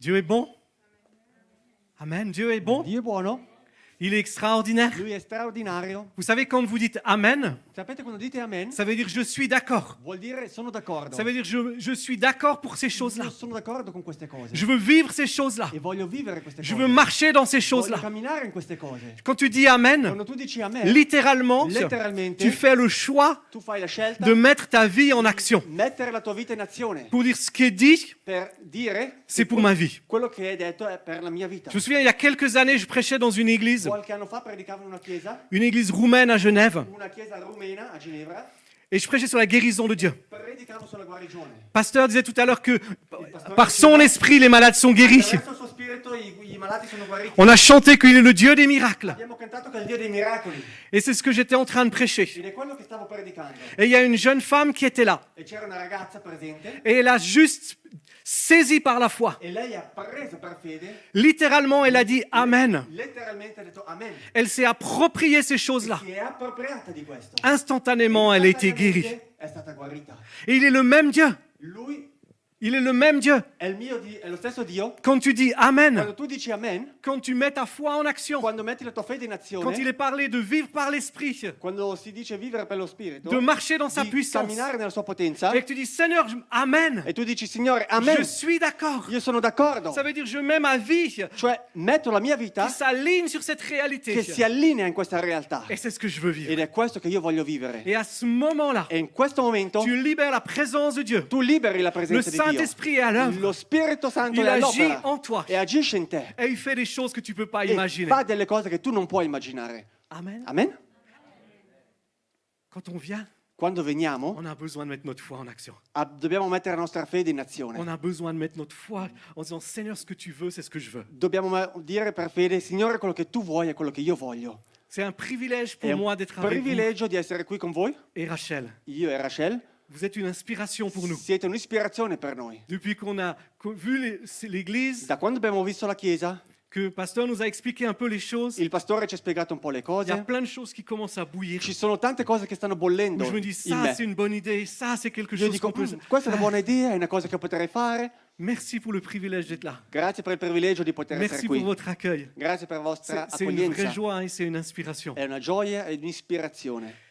Dieu est bon. Amen. Dieu est bon. Dio è buono, Il est extraordinaire. Lui è straordinario. Vous savez, quand vous dites Amen, Sapete quando dite amen? ça veut dire je suis d'accord. Vuol dire sono d'accordo. Ça veut dire je suis d'accord pour ces choses-là. Io sono d'accordo con queste cose. Je veux vivre ces choses-là. E voglio vivere queste Je cose. veux marcher dans ces Voglio choses-là. camminare in queste cose. Quand tu dis Amen, Quando tu dici amen, littéralement, letteralmente, tu fais le choix tu fai la scelta de mettre ta vie en action. mettere la tua vita in azione Pour dire ce qui est dit, per dire c'est pour ma vie. quello che è detto è per la mia vita. Je me souviens, il y a quelques années, je prêchais dans une église Qualche anno fa predicavo in una chiesa roumaine à Genève, rumena a Ginevra, et je prêchais sur la guérison de Dieu. predicavo sulla guarigione. Le pasteur disait tout à l'heure que par son esprit, les malades sont guéris. Attraverso il suo spirito i malati sono guariti. On a chanté qu'il est le Dieu des miracles. Abbiamo cantato che è il Dio dei miracoli Et c'est ce que j'étais en train de prêcher. ed è quello che stavo predicando. Et il y a une jeune femme qui était là. E c'era una ragazza presente Et elle a juste saisi par la foi. e lei ha preso per fede, Littéralement, elle a dit Amen. letteralmente ha detto amen. Elle s'est appropriée ces choses-là. Si è appropriata di questo. Instantanément, elle a été guérie. È stata guarita. Et il est le même Dieu. Lui Il est le même Dieu. è è lo stesso Dio. Quand tu dis Amen, Quando tu dici amen, quand tu mets ta foi en action, quando metti la tua fede in azione, quand il est parlé de vivre par l'Esprit, quando si dice vivere per lo spirito, de marcher dans sa di puissance, camminare nella sua potenza, et que tu dis Seigneur, Amen, e tu dici Signore, amen, je suis d'accord. io sono d'accordo. Ça veut dire je mets ma vie Cioè metto la mia qui vita s'aligne sur cette réalité. che si allinea in questa realtà. Et c'est ce que je veux vivre. Ed è questo che io voglio vivere. Et à ce moment-là, E in questo momento tu libères la présence de Dieu. tu liberi la Le presenza di Dio. Saint-Esprit est à l'œuvre. Lo Spirito Santo Il è agit all'opera en toi. e agisce in te. Et il fait des choses que tu ne peux pas E imaginer. fa delle cose che tu non puoi immaginare. Amen. Amen? Quand on vient, Quando veniamo, on a besoin de mettre notre foi en action. dobbiamo mettere la nostra fede in On azione. a besoin de mettre notre foi en disant Seigneur, ce que tu veux, c'est ce que je veux. Dobbiamo dire per fede, Signore, quello che tu vuoi è quello che io voglio. C'est un privilège È pour un moi d'être avec vous. privilegio di essere qui con voi, Et Rachel, io e Rachel. vous êtes une inspiration pour nous. Siete un'ispirazione per noi. Depuis qu'on a vu l'église, Da quando abbiamo visto la chiesa, que le pasteur nous a expliqué un peu les choses, il pastore ci ha spiegato un po' le il y a cose. plein de choses qui commencent à bouillir. Ci sono tante cose che stanno bollendo Où je me dis, in ça me. c'est une bonne idée, ça c'est quelque Io chose dico, qu'on peut... questa è una buona idea, è una cosa che potrei fare. Merci pour le privilège d'être là. Grazie per il privilegio di poter essere Merci pour qui. votre accueil. Grazie per la vostra C'est une vraie accoglienza. joie et c'est une inspiration. È una gioia e un'ispirazione.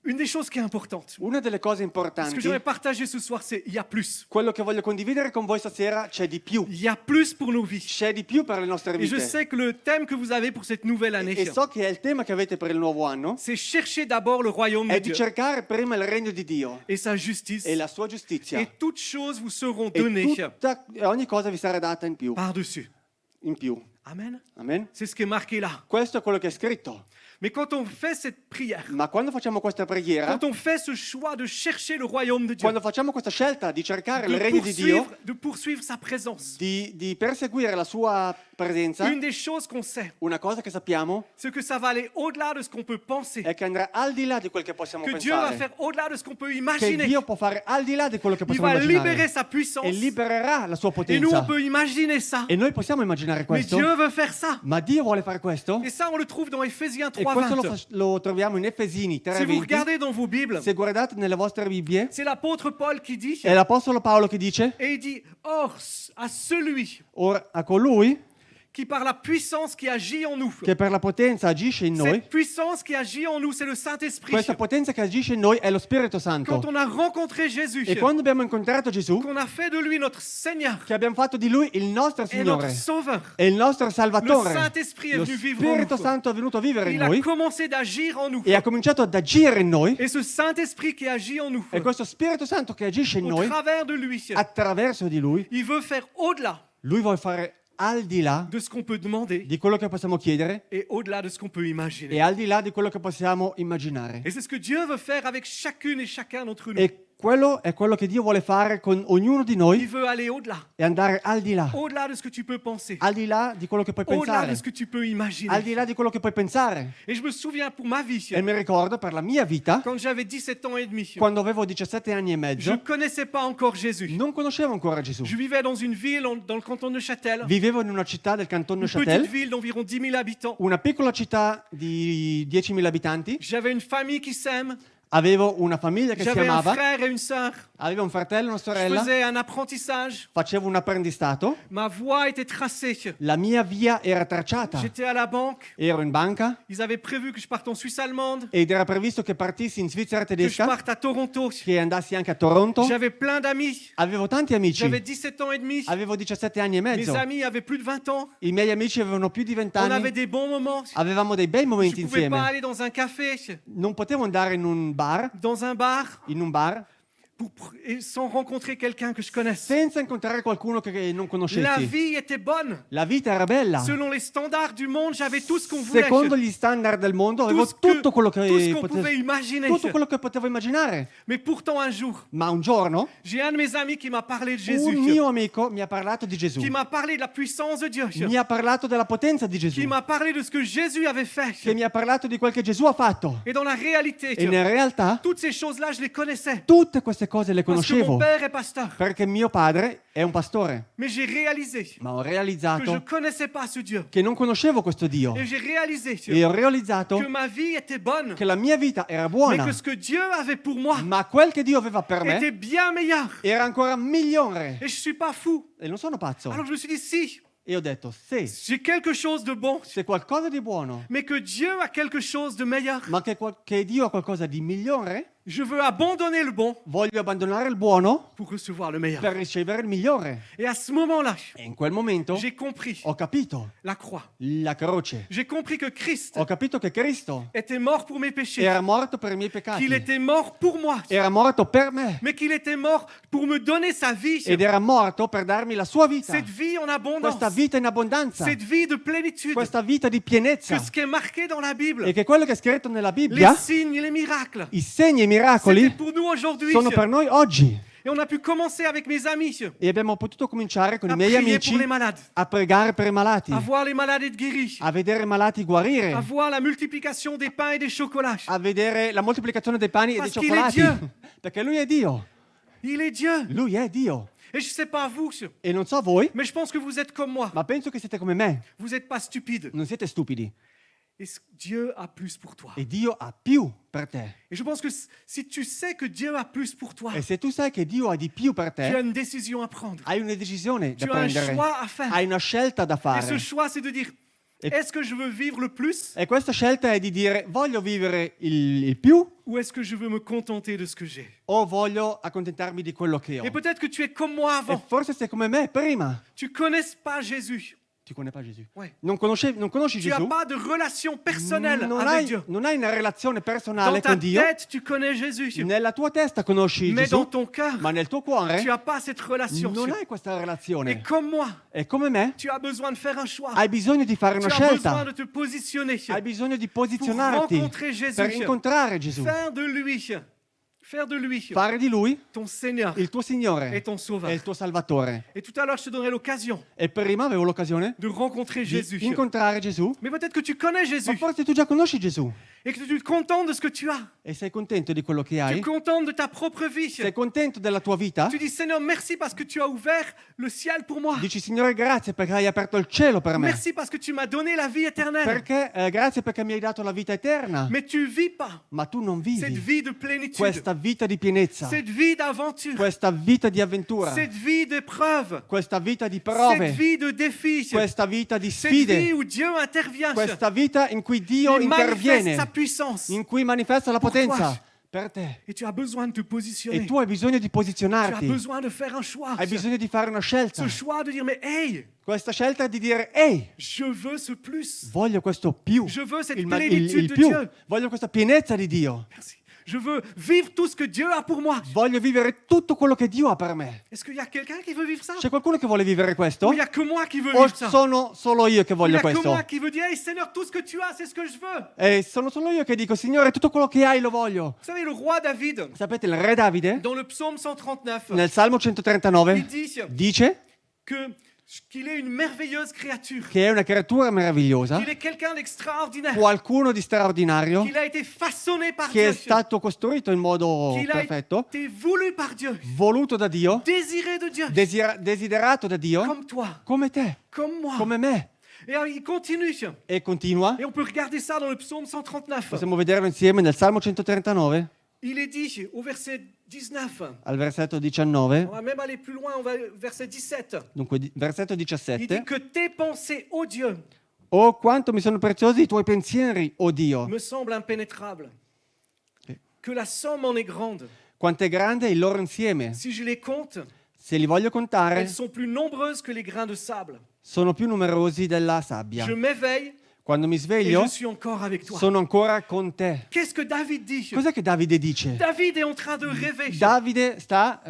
Une des choses qui est importante, Una delle cose ce que importanti, j'aimerais partager ce soir, c'est il y a plus. quello che voglio condividere con voi stasera, c'è di più. Il y a plus pour nos vies. C'è di più per le nostre Et je vite. sais que le thème que vous avez pour cette nouvelle année, E so che è il tema che avete per il nuovo anno, c'est chercher d'abord le royaume è de di Dieu cercare prima il regno di Dio et sa justice. e la sua giustizia. Et toutes choses vous seront E données ogni cosa vi sarà data in più. par-dessus. In più. Amen. Amen? C'est ce qui est marqué là. Questo è quello che è scritto. Mais quand on fait cette prière, Ma quando facciamo questa preghiera, quand on fait ce choix de chercher le royaume de Dieu, quando facciamo questa scelta di cercare il regno di Dio, de poursuivre sa présence, di perseguire la sua presenza, une des choses qu'on sait, una cosa che sappiamo c'est que ça va aller au-delà de ce qu'on peut penser, è che andrà al di là di quel che possiamo que Dieu va pensare. faire au-delà de ce qu'on peut Che imaginer. Dio può fare al di là di quello che Il possiamo va libérer immaginare. sa puissance. E libererà la sua Et nous, on potenza. peut imaginer ça. E noi possiamo immaginare Mais questo? Dieu veut faire ça. Ma Dio vuole fare questo? Et ça, on le trouve dans Ephésiens E questo 3:20. lo troviamo in Efesini Si vous 3:20. regardez dans vos Bibles, Se guardate nelle vostre Bibbie, c'est l'apôtre Paul qui dit, è l'Apostolo Paolo che dice, et il dit, or, à celui ora a colui qui par la puissance qui agit en nous, che per la potenza agisce in noi, cette puissance qui agit en nous, c'est le Saint-Esprit. questa potenza che agisce in noi è lo Spirito Quand Santo. on a rencontré Jésus, E quando abbiamo incontrato Gesù, qu'on a fait de lui notre Seigneur che abbiamo fatto di lui il nostro et notre Signore Sauveur, e il nostro le Salvatore, Saint-Esprit est lo venu vivre en Spirito nous. Santo è venuto a vivere in Il a noi commencé d'agir en nous. e ha cominciato ad agire in noi, Et ce Saint-Esprit qui agit en nous, e questo Spirito Santo che agisce in au noi, travers de lui, attraverso di lui, il veut faire au-delà lui vuole fare al di là de ce qu'on peut demander di quello che possiamo chiedere et au-delà de ce qu'on peut imaginer. e al di là di quello che possiamo immaginare. Et c'est ce que Dieu veut faire avec chacune et chacun d'entre nous. E quello è quello che Dio vuole fare con ognuno di Il noi veut aller au-delà, e andare al di là de ce que tu peux penser, di quello che puoi au-delà pensare, de ce que tu peux al imaginer. di là di quello che puoi pensare. Et je me souviens pour ma vie, E mi ricordo per la mia vita, quand j'avais 17 ans et demi, quando avevo 17 anni e je mezzo, ne connaissais pas encore Jésus. non conoscevo ancora Gesù. Je vivais dans une ville dans le canton de Châtel, Vivevo in una città del canton une petite Neuchâtel, ville d'environ 10 000 habitants. una piccola città di 10.000 abitanti. J'avais une famille qui s'aime, Avevo una famiglia che si J'avais un amava, frère et une sœur. avevo un fratello e una Je sorella, faisais un apprentissage. facevo un apprendistato, Ma voie était tracée. la mia via era tracciata. J'étais à la banque. Ero in banca Ils avaient prévu que je parte en Suisse allemande, ed era previsto che partissi in Svizzera que je tedesca, parte à Toronto. che andassi anche a Toronto. J'avais plein d'amis. Avevo tanti amici, J'avais 17 ans et demi. avevo 17 anni e Mes mezzo. amis avaient plus de 20 ans. I miei amici avevano più di 20 On avait anni, des bons moments. avevamo dei bei Je momenti ne pouvais pas insieme. aller dans un café, Non potevo andare in un bar, dans un bar, et sans rencontrer quelqu'un que je connaisse. senza incontrare qualcuno che non La conoscessi. vie était bonne. La vita era bella. Selon les standards du monde, j'avais tout ce qu'on voulait. Secondo gli standard del mondo avevo Tout ce que- tutto quello tout ce che qu'on pouvait imaginer. tutto quello che potevo immaginare. Mais pourtant, un jour, Ma un giorno j'ai un de mes amis qui m'a parlé de un Jésus, mio amico mi ha parlato di Gesù. qui m'a parlé de la puissance de Dieu, Mi ha parlato della potenza di Gesù. qui m'a parlé de ce que Jésus avait fait. Che mi ha parlato di quel che Gesù ha fatto. Et dans la réalité, E nella realtà toutes ces choses-là, je les connaissais. tutte queste cose le Parce que mon conoscevo. père est pasteur. Perché mio padre è un pastore. Mais j'ai réalisé Ma ho que je ne realizzato connaissais pas ce Dieu. che non conoscevo questo Dio. Et j'ai réalisé E ho que realizzato ma vie était bonne, che la mia vita era mais buona. que ce que Dieu avait pour moi Ma quel che Dio aveva per était me bien meilleur. era ancora migliore. Et je suis pas fou. E non sono pazzo. Alors je me suis dit, si, E ho detto, sì, j'ai quelque chose de bon, se qualcosa di buono, mais que Dieu a quelque chose de meilleur, ma che Dio ha qualcosa di migliore, je veux abandonner le bon voglio abbandonare il buono pour recevoir le meilleur. per ricevere il migliore. Et à ce moment-là, E in quel momento j'ai compris ho capito la croix. la croce. J'ai compris que Christ Ho capito che Cristo était mort pour mes péchés, era morto per i miei qu'il peccati. était mort pour moi, Era morto per me. mais qu'il était mort pour me donner sa vie, Ed era morto per darmi la sua vita. cette vie en abondance, Questa vita in abbondanza. cette vie de plénitude, Questa vita di pienezza. que ce qui est marqué dans la Bible, E che quello che è scritto nella les Bibbia, signes, les miracles, i segni e i c'était miracoli, pour nous aujourd'hui. sono per noi oggi. Et on a pu commencer avec mes amis E abbiamo potuto cominciare con à i miei prier amici pour les malades, a pregare per i malati, à voir les malades être guéris, a vedere i malati guarire, à voir la multiplication des pains et des chocolats. a vedere la moltiplicazione dei pani e dei Parce qu'il est cioccolati. Dieu. Perché lui è Dio. Il est Dieu. Lui è Dio. Et je ne sais pas vous, E non so voi, mais je pense que vous êtes comme moi. ma penso che siete come me. Vous n'êtes pas stupide. Non siete stupidi. Et Dieu a plus pour toi. E Dio ha più per te. Et je pense que si tu sais que Dieu a plus pour toi, E se tu sai che Dio ha di più per tu as te, une décision à prendre. hai una decisione da Tu as un prendere. choix à faire. Hai una scelta da Et ce fare. choix, c'est de dire, Et- est-ce que je veux vivre le plus E questa scelta è di dire voglio vivere il più ou est-ce que je veux me contenter de ce que j'ai? o voglio accontentarmi di quello che ho. Et peut-être que tu es comme moi E avant. forse sei come me prima. Tu ne connais pas Jésus. Tu connais pas Gesù? Ouais. Non conosci Tu n'as Gesù? pas de relation personnelle Non avec hai, Dieu. non hai una relazione Dans personale ta con Dio. tête, tu connais Jésus. Nella tua testa conosci Mais dans Gesù, ton cœur, ma nel tuo cuore tu n'as pas cette relation. non hai questa Et relazione. comme moi, E come me, tu as besoin de faire un choix. hai bisogno di fare Tu una as besoin scelta. de te positionner Hai bisogno di pour posizionarti rencontrer Jésus. per incontrare Gesù. Faire de lui Fare di Lui ton Seigneur il tuo Signore et ton Sauveur. e il tuo Salvatore. Et tout à l'heure, je te donnerai l'occasion E prima avevo l'occasione de rencontrer Jésus. di incontrare Gesù. Mais peut-être que tu connais Ma Jésus forse tu già conosci Gesù et que tu te contentes de ce que tu as. e sei contento di quello che Tu hai. es contente de ta propre vie. Sei contento della tua vita. Tu dis, Seigneur, merci parce que tu as ouvert le ciel pour moi. Dici Signore grazie perché hai aperto il cielo per me. Merci parce que tu m'as donné la vie éternelle. Perché, grazie perché mi hai dato la vita eterna. Mais tu vis pas Ma tu non cette vivi vie de plénitude, questa vita di pienezza, cette vie d'aventure, questa vita di avventura, cette vie d'épreuve, questa vita di cette prove, vie de défis, questa vita di cette vie sfide, où Dieu intervient. questa vita in cui Dio Il manifeste interviene, sa puissance. in cui manifesta la Pour toi. potenza per te. Et tu as besoin de te E positionner. tu hai bisogno di Tu as posizionarti, besoin de faire un choix. hai bisogno di fare una scelta. Ce choix de dire, mais hey, Questa scelta è di dire, ehi, je veux ce plus. voglio questo più, Je veux cette il plénitude de più, Dieu. voglio questa pienezza di Dio. Merci. Je veux vivre tout ce que Dieu a pour moi. Voglio vivere tutto quello che Dio ha per me. Est-ce qu'il y a quelqu'un qui veut vivre ça? C'è qualcuno che vuole vivere questo? Ou il n'y a que moi qui veux O vivre ça? sono solo io che Il n'y voglio a que questo? moi qui veut dire, hey Seigneur, tout ce que tu as, c'est ce que je veux. E sono solo io che dico, Signore, tutto quello che hai lo voglio. Vous savez, le roi David, Sapete, il re Davide, dans le psaume 139, nel Salmo il 139, dit dice qu'il est une merveilleuse créature, che è una creatura meravigliosa, qu'il est quelqu'un d'extraordinaire, qualcuno di straordinario, qu'il a été façonné par che è Dieu, stato costruito in modo qu'il a perfetto, été voulu par Dieu, voluto da Dio, désiré de Dieu, desiderato da Dio, comme toi, come te, comme moi. come me. Et alors, il continue. E continua, Et on peut regarder ça dans le psaume 139. possiamo vederlo insieme nel Salmo 139. il est dit au verset 19, al versetto 19, on va même aller plus loin, on va au verset 17. dunque versetto Il dit 17, que tes pensées, ô Dieu, oh quanto mi sono preziosi i tuoi pensieri, oh Dio, me semblent impénétrables. Que la somme en est grande. quanto è grande il loro insieme. Si je les compte, Se li voglio contare, elles sont plus nombreuses que les grains de sable. sono più numerosi della sabbia. Je m'éveille Quando mi et sveglio, je suis encore avec toi. sono ancora con te. Qu'est-ce que David dit? Cos'è che Davide dice? David est en train de rêver. Davide sta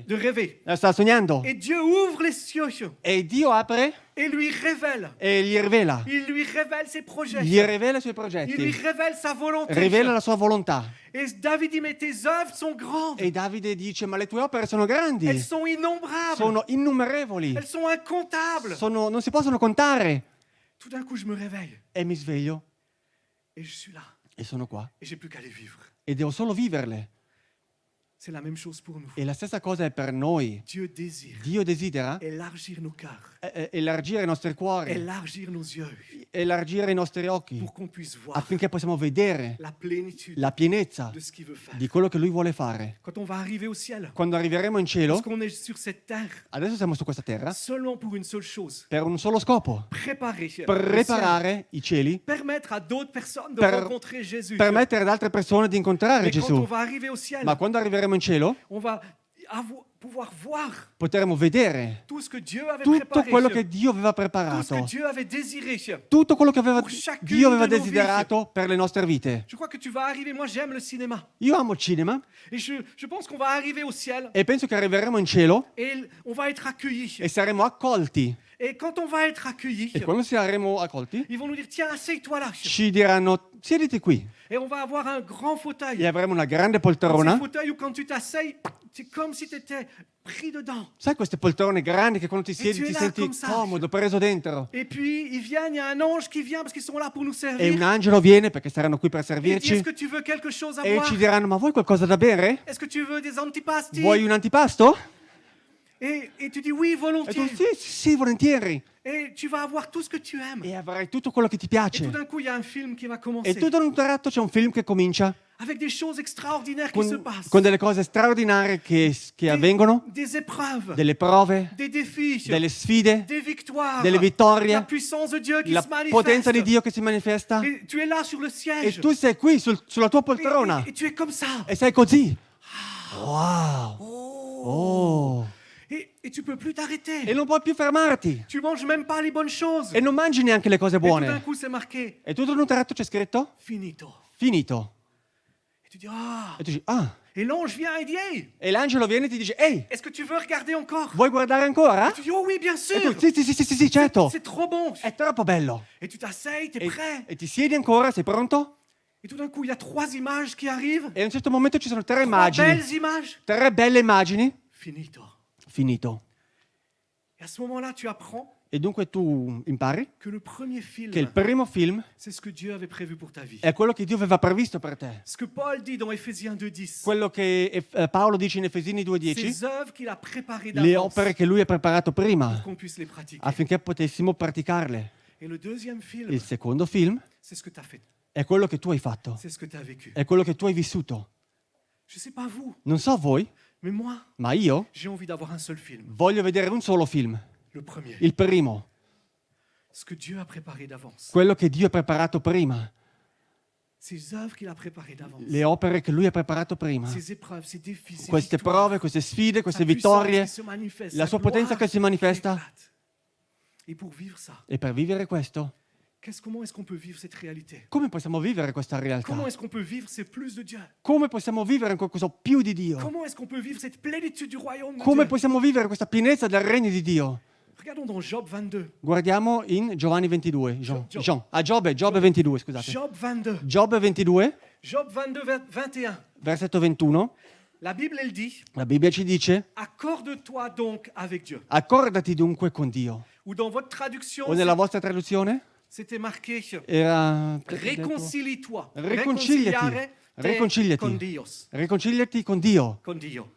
De rêver. sta sognando Et Dieu ouvre les cieux e Dio apre et lui révèle. e gli rivela. Il lui révèle ses projets. Gli rivela i suoi Il lui progetti, révèle sa volonté. rivela la sua volontà. Et David dit, mais tes œuvres sont grandes. E Davide dice, ma le tue opere sono grandi, Elles sont innombrables. sono innumerevoli, Elles sont incomptables. non si possono contare. Tout d'un coup, je me réveille E mi sveglio et je suis là. e sono qua. Et j'ai plus qu'à les vivre. E devo solo viverle. C'est la même chose pour nous. E la stessa cosa è per noi. Dieu désire Dio desidera élargir nos cœurs, elargire i nostri cuori, élargir nos yeux elargire i nostri occhi, pour qu'on puisse voir affinché possiamo vedere la plénitude la pienezza de ce qu'il veut faire. di quello che Lui vuole fare. Quand on va arriver au ciel, Quando arriveremo in cielo, parce qu'on est sur cette terre adesso siamo su questa terra, seulement pour une seule chose, per un solo scopo, préparer le ciel, preparare i cieli, permettre à d'autres personnes de Per- rencontrer Jésus. permettere ad altre persone di incontrare Mais quand on Gesù. va arriver au ciel, Ma quando arriveremo in cielo, on va pouvoir voir potremo vedere tout ce que Dieu avait tutto préparé, quello che Dio aveva tout ce que preparato, Dieu avait désiré. tutto quello che pour chacune Dio aveva de nos desiderato per le nostre vite. Je crois que tu vas arriver, moi j'aime le cinéma, Io amo il cinema et je pense qu'on va arriver au ciel e penso che arriveremo in cielo et on va être accueillis. e saremo accolti. Et quand on va être accueillis, E quando saremo accolti, ils vont nous dire, tiens, assieds-toi là. ci diranno, siediti qui. Et on va avoir un grand fauteuil. E avremo una grande C'est un poltrona. fauteuil où quand tu t'asseyes, c'est comme si tu étais pris dedans. Sai queste poltrone grandi che quando ti siedi tu es ti là senti comme ça. comodo, preso dentro. Et puis ils viennent, il y a un ange qui vient parce qu'ils sont là pour nous E servir. un angelo viene perché saranno qui per Et il dit, servirci est-ce que tu veux quelque chose à e boire? ci diranno, ma vuoi qualcosa da bere? Est-ce que tu veux des antipasti? Vuoi un antipasto? Et tu dis oui, E tu volontiers. sì, volentieri. Et tu vas avoir tout ce que tu aimes. E avrai tutto quello che ti Et tout piace. d'un coup, il y a un film qui va E commencer. tutto d'un tratto c'è un film che comincia Avec des choses extraordinaires qui se con, passent. con delle cose straordinarie che avvengono, Des épreuves, delle prove, des défis, delle sfide, des victoires, delle vittorie, la puissance de Dieu qui la se manifeste. potenza di Dio che si manifesta. Et tu es là sur le E siège. tu sei qui sulla tua Et- poltrona et tu es comme ça. e sei così. Wow! Oh. Oh! Et tu peux plus t'arrêter. E non puoi più fermarti. Tu manges même pas les bonnes choses. E non mangi neanche le cose Et tout d'un buone. coup, c'est marqué E tutto d'un tratto c'è scritto finito. finito. Et tu dis ah. E tu dici, ah. Et l'ange vient et dit hey, E l'angelo viene e ti dice, ehi, est-ce que tu veux regarder encore? vuoi guardare ancora? Tu dis oh oui, bien E sûr. tu, sì, certo. C'est trop bon. È troppo bello. Et tu t'asseyes, tu es E, prêt. e ti siedi ancora, sei pronto? Et tout d'un coup, il y a 3 images qui arrivent. E a un certo momento ci sono 3 3 immagini. belles images. 3 belle immagini. Finito. Finito. Et à ce moment-là, tu apprends E dunque tu impari que le premier film, che il primo film c'est ce que Dieu avait prévu pour ta vie. è quello che Dio aveva previsto per te. Ce que Paul dit dans Éphésiens 2:10. Quello che Paolo dice in Efesini 2:10, Ces œuvres qu'il a préparées le d'avance opere che lui ha preparato prima pour qu'on puisse les pratiquer. affinché potessimo praticarle. Et le deuxième film, Il secondo film c'est ce que tu as fait. è quello che tu hai fatto, C'est ce que tu as vécu. è quello che tu hai vissuto. Je sais pas vous, Non so voi, mais moi, ma io j'ai envie d'avoir un seul film. voglio vedere un solo film, Le premier. il primo, Ce que Dieu a préparé d'avance. quello che Dio ha preparato prima, Ces œuvres qu'il a préparées d'avance. le opere che lui ha preparato prima, Ces épreuves, ces défis, ces queste victoires, prove, queste sfide, sa queste puissance vittorie, qui se manifeste, la sa sua potenza gloire che si manifesta. qui éclate. Et pour vivre ça, E per vivere questo, comment est-ce qu'on peut vivre cette réalité? come possiamo vivere questa realtà? Comment est-ce qu'on peut vivre ces plus de Dieu? Come possiamo vivere qualcosa più di Dio? Comment est-ce qu'on peut vivre cette plénitude du royaume de Come Dieu? possiamo vivere questa pienezza del regno di Dio? Regardons dans Job 22. Guardiamo in Giovanni 22. Giobbe. Giobbe 22, scusate. Job 22. Giobbe 22, Job 22, 21. versetto 21. La Bible, elle dit, La Bibbia ci dice: accorde-toi donc avec Dieu. accordati dunque con Dio. Ou dans votre traduction, O nella vostra traduzione c'était marqué, era réconcilie-toi. Riconciliati. Reconciliare te Riconciliati. con Dios. riconciliati con Dio. Con Dio.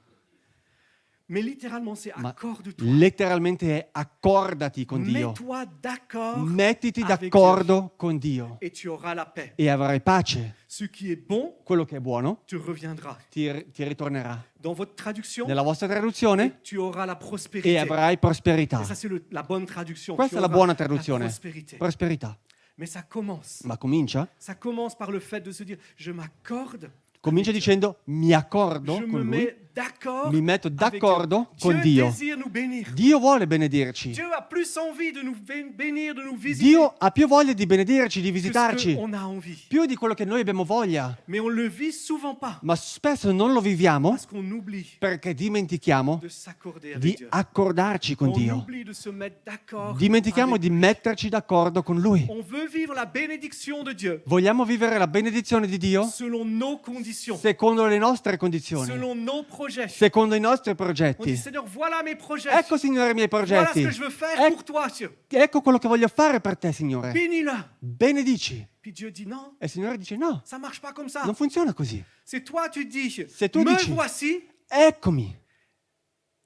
Mais littéralement, c'est ma accorde-toi. letteralmente è accordati con Dio. Mets-toi d'accord Mettiti avec d'accordo con Dio et tu auras la paix. e avrai pace. Ce qui est bon Quello che è buono te reviendra. ti ritornerà. Dans votre traduction, Nella vostra traduzione tu auras la e prospérité. avrai Et prosperità. ça, c'est la bonne traduction. Questa Tu è la auras buona la traduzione. prospérité. Prosperità. Mais ça commence. Ma comincia? Ça commence par le fait de se dire, je m'accorde, Comincia dicendo mi accordo je me con Lui, mets d'accord. mi metto avec d'accordo Dieu. con Dieu Dio. désire nous bénir. Dio vuole benedirci. Dieu a plus envie de nous bénir, de nous visiter Dio ha più voglia di benedirci, di que ce visitarci, qu'on a envie. più di quello che noi abbiamo voglia. Mais on le vit souvent pas Ma spesso non lo viviamo parce qu'on oublie perché dimentichiamo de s'accorder avec di Dieu. accordarci con On Dio. oublie de se mettre d'accord. Dimentichiamo avec di metterci d'accordo con Lui. On veut vivre la bénédiction de Dieu Vogliamo vivere la benedizione di Dio selon nos conditions, secondo le nostre condizioni, selon nos projets. secondo i nostri On dit, progetti. Seigneur, voilà mes projets. Ecco, Signore, i miei Voilà ce progetti. que je veux faire Ec- pour toi, Dieu. Ecco quello che voglio fare per te, Signore. Bénis-le. Benedici. Puis Dieu dit non, E il Signore dice no, ça marche pas comme ça. non funziona così. C'est toi, tu dis, Se tu me dici- voici, Eccomi.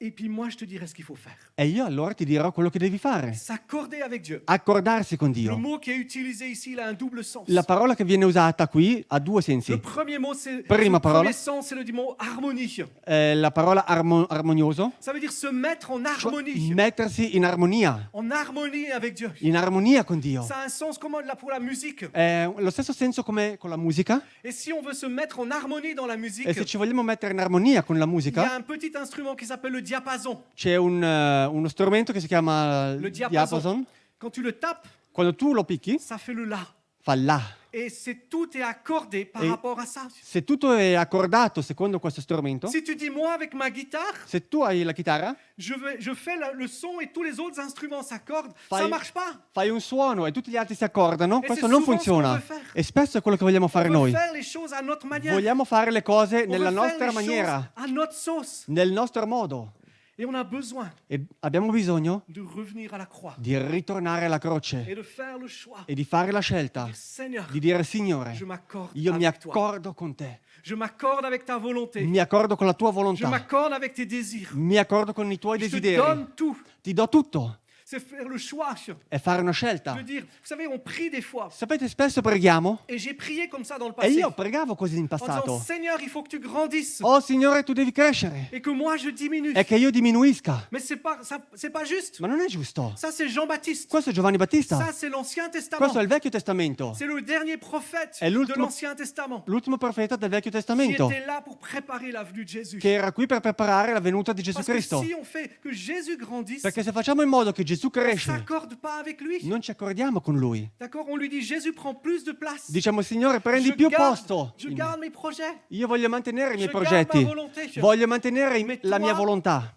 et puis moi je te dirai ce qu'il faut faire. E io allora ti dirò quello che devi fare. S'accorder avec Dieu. Accordarsi con Le Dio. mot qui est utilisé ici, il a un double sens. La parola che viene usata qui ha due Le sensi. premier mot, c'est Prima le parola. premier sens, c'est le mot harmonie. La parola armonioso, Ça veut dire se mettre en cioè harmonie, mettersi in armonia avec Dieu. con Dio. Ça a un sens comme pour la musique. Lo stesso senso come con la musica. Et si on veut se mettre en harmonie dans la musique, E se ci vogliamo mettere in armonia con la il y a musica, un petit instrument qui s'appelle le diapason. c'è uno strumento che si chiama Le diapason. diapason. Quand tu le tapes, Quando tu lo picchi, ça fait le la. fa la. Et c'est tout est accordé par Et- rapport à ça. Se tutto è accordato secondo questo strumento, Si tu dis moi avec ma guitare, se tu hai la chitarra, je fais le son et tous les autres instruments s'accordent, Fai- ça marche pas. fai un suono e tutti gli altri si accordano, E questo c'est non souvent funziona. ce qu'on veut faire. E spesso è quello che vogliamo fare On veut noi. faire les choses à notre manière. Vogliamo fare le cose On nella veut faire nostra les maniera, choses à notre sauce. nel nostro modo. Et on a besoin E abbiamo bisogno de revenir à la croix di ritornare alla et croce de faire le choix. e di fare la scelta, Dire, Seigneur, di dire Signore, je m'accorde io mi avec toi. accordo con te, Je m'accorde avec ta volonté. mi accordo con la tua Je volontà, m'accorde avec tes désirs. mi accordo con i tuoi Je te desideri, donne tout. ti do tutto C'est faire le choix e fare una de scelta. dire, vous savez, on prie des fois. Sapete, spesso preghiamo Et j'ai prié comme ça dans le e passé. io pregavo così in En disant, passato. Seigneur, il faut que tu grandisses Oh Signore, tu devi crescere et que moi je diminue. e che io diminuisca. Mais c'est pas, c'est pas juste. Ma non è giusto. Ça, c'est Jean-Baptiste. Questo è Giovanni Battista. Ça, c'est l'Ancien Testament. Questo è il Vecchio Testamento. C'est le dernier prophète È de l'ultimo- l'Ancien Testament L'ultimo profeta del Vecchio qui Testamento, était là pour préparer la venue de Jésus. che era qui per preparare la venuta di Gesù Parce que Cristo. si on fait que Jésus grandisse, Perché se facciamo in modo che Gesù on ne cresce, s'accorde pas avec lui. non ci accordiamo con Lui. D'accord? On lui dit, Jésus prend plus de place. Diciamo, Signore, prendi Je più garde- posto. Je in me. garde mes projets. Io voglio mantenere i miei Je garde progetti. ma volonté. Voglio mantenere Mais la mia toi, volontà.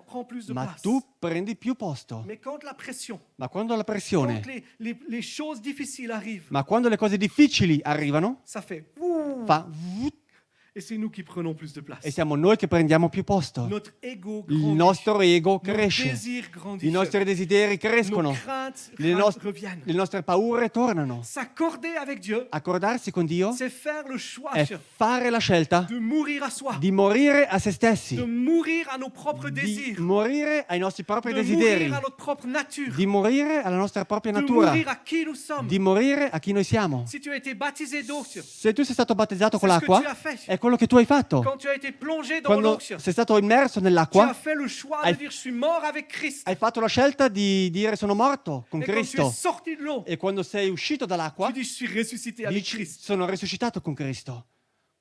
prends plus de Ma place. tu prendi più posto. Mais quand la pression, Ma quando la quand pressione, les choses difficiles arrivent, ma quando le cose difficili arrivano, ça fait ouh, fa vut, et c'est nous qui prenons plus de place. e siamo noi che prendiamo più posto. Notre ego Il grandit. nostro ego Nos cresce. désirs grandissent. I nostri desideri crescono. Nos craintes Le, nos- reviennent. le nostre paure tornano. S'accorder avec Dieu, Accordarsi con Dio c'est faire le choix è fare la scelta de mourir à soi, di morire a se de stessi, mourir à nos propres di désirs, morire ai nostri propri de desideri, mourir à notre propre nature, di morire alla nostra propria de natura, mourir à qui nous sommes. di morire a chi noi siamo. Si tu as été baptisé d'eau, Se tu sei stato battezzato con c'est ce que tu l'acqua, as fait. è quello che tu hai fatto. Quand tu as été plongé dans Quando l'eau, tu sei stato immerso as nell'acqua, fait le choix Hai- de dire je suis mort avec Christ. hai fatto la scelta di dire sono morto con Et quand tu es Cristo. sorti de l'eau, E quando sei uscito dall'acqua, tu dis je suis ressuscité avec dici Christ. sono risuscitato con Cristo.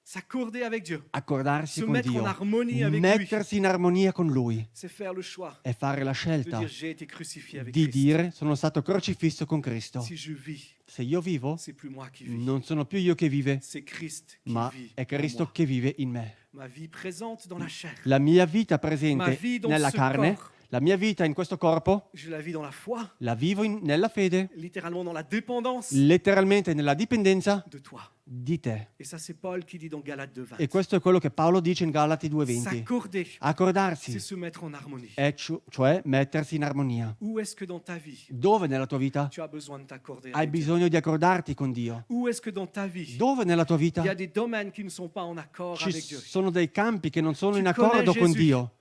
S'accorder avec Dieu, Accordarsi Se con mettere Dio, in armonia avec mettersi in armonia con Lui c'est faire le choix e fare la de scelta dire j'ai été crucifié avec di Christ. dire sono stato crocifisso con Cristo. Si je vis, Se io vivo, c'est plus moi qui vis, non sono più io che vive, c'est Christ qui ma vit è en Cristo moi. che vive in me. Ma vie présente dans la chair, La mia vita Ma presente vie dans nella ce carne, corps. la mia vita in questo corpo, je la vis dans la foi, la vivo nella fede, littéralement dans la dépendance letteralmente nella dipendenza de toi. di te. Et ça, c'est Paul qui dit dans Galates 2:20. E questo è quello che Paolo dice in Galati 2:20. S'accorder, Accordarsi, c'est se mettre en harmonie. è cioè mettersi in armonia. Où est-ce que dans ta vie, Dove nella tua vita tu as besoin de t'accorder hai avec Dieu? bisogno di accordarti con Dio? Où est-ce que dans ta vie, Dove nella tua vita il y a des domaines qui ne sont pas en accord ci avec Dieu? sono dei campi che non sono Tu in connais accordo con Gesù. Dio?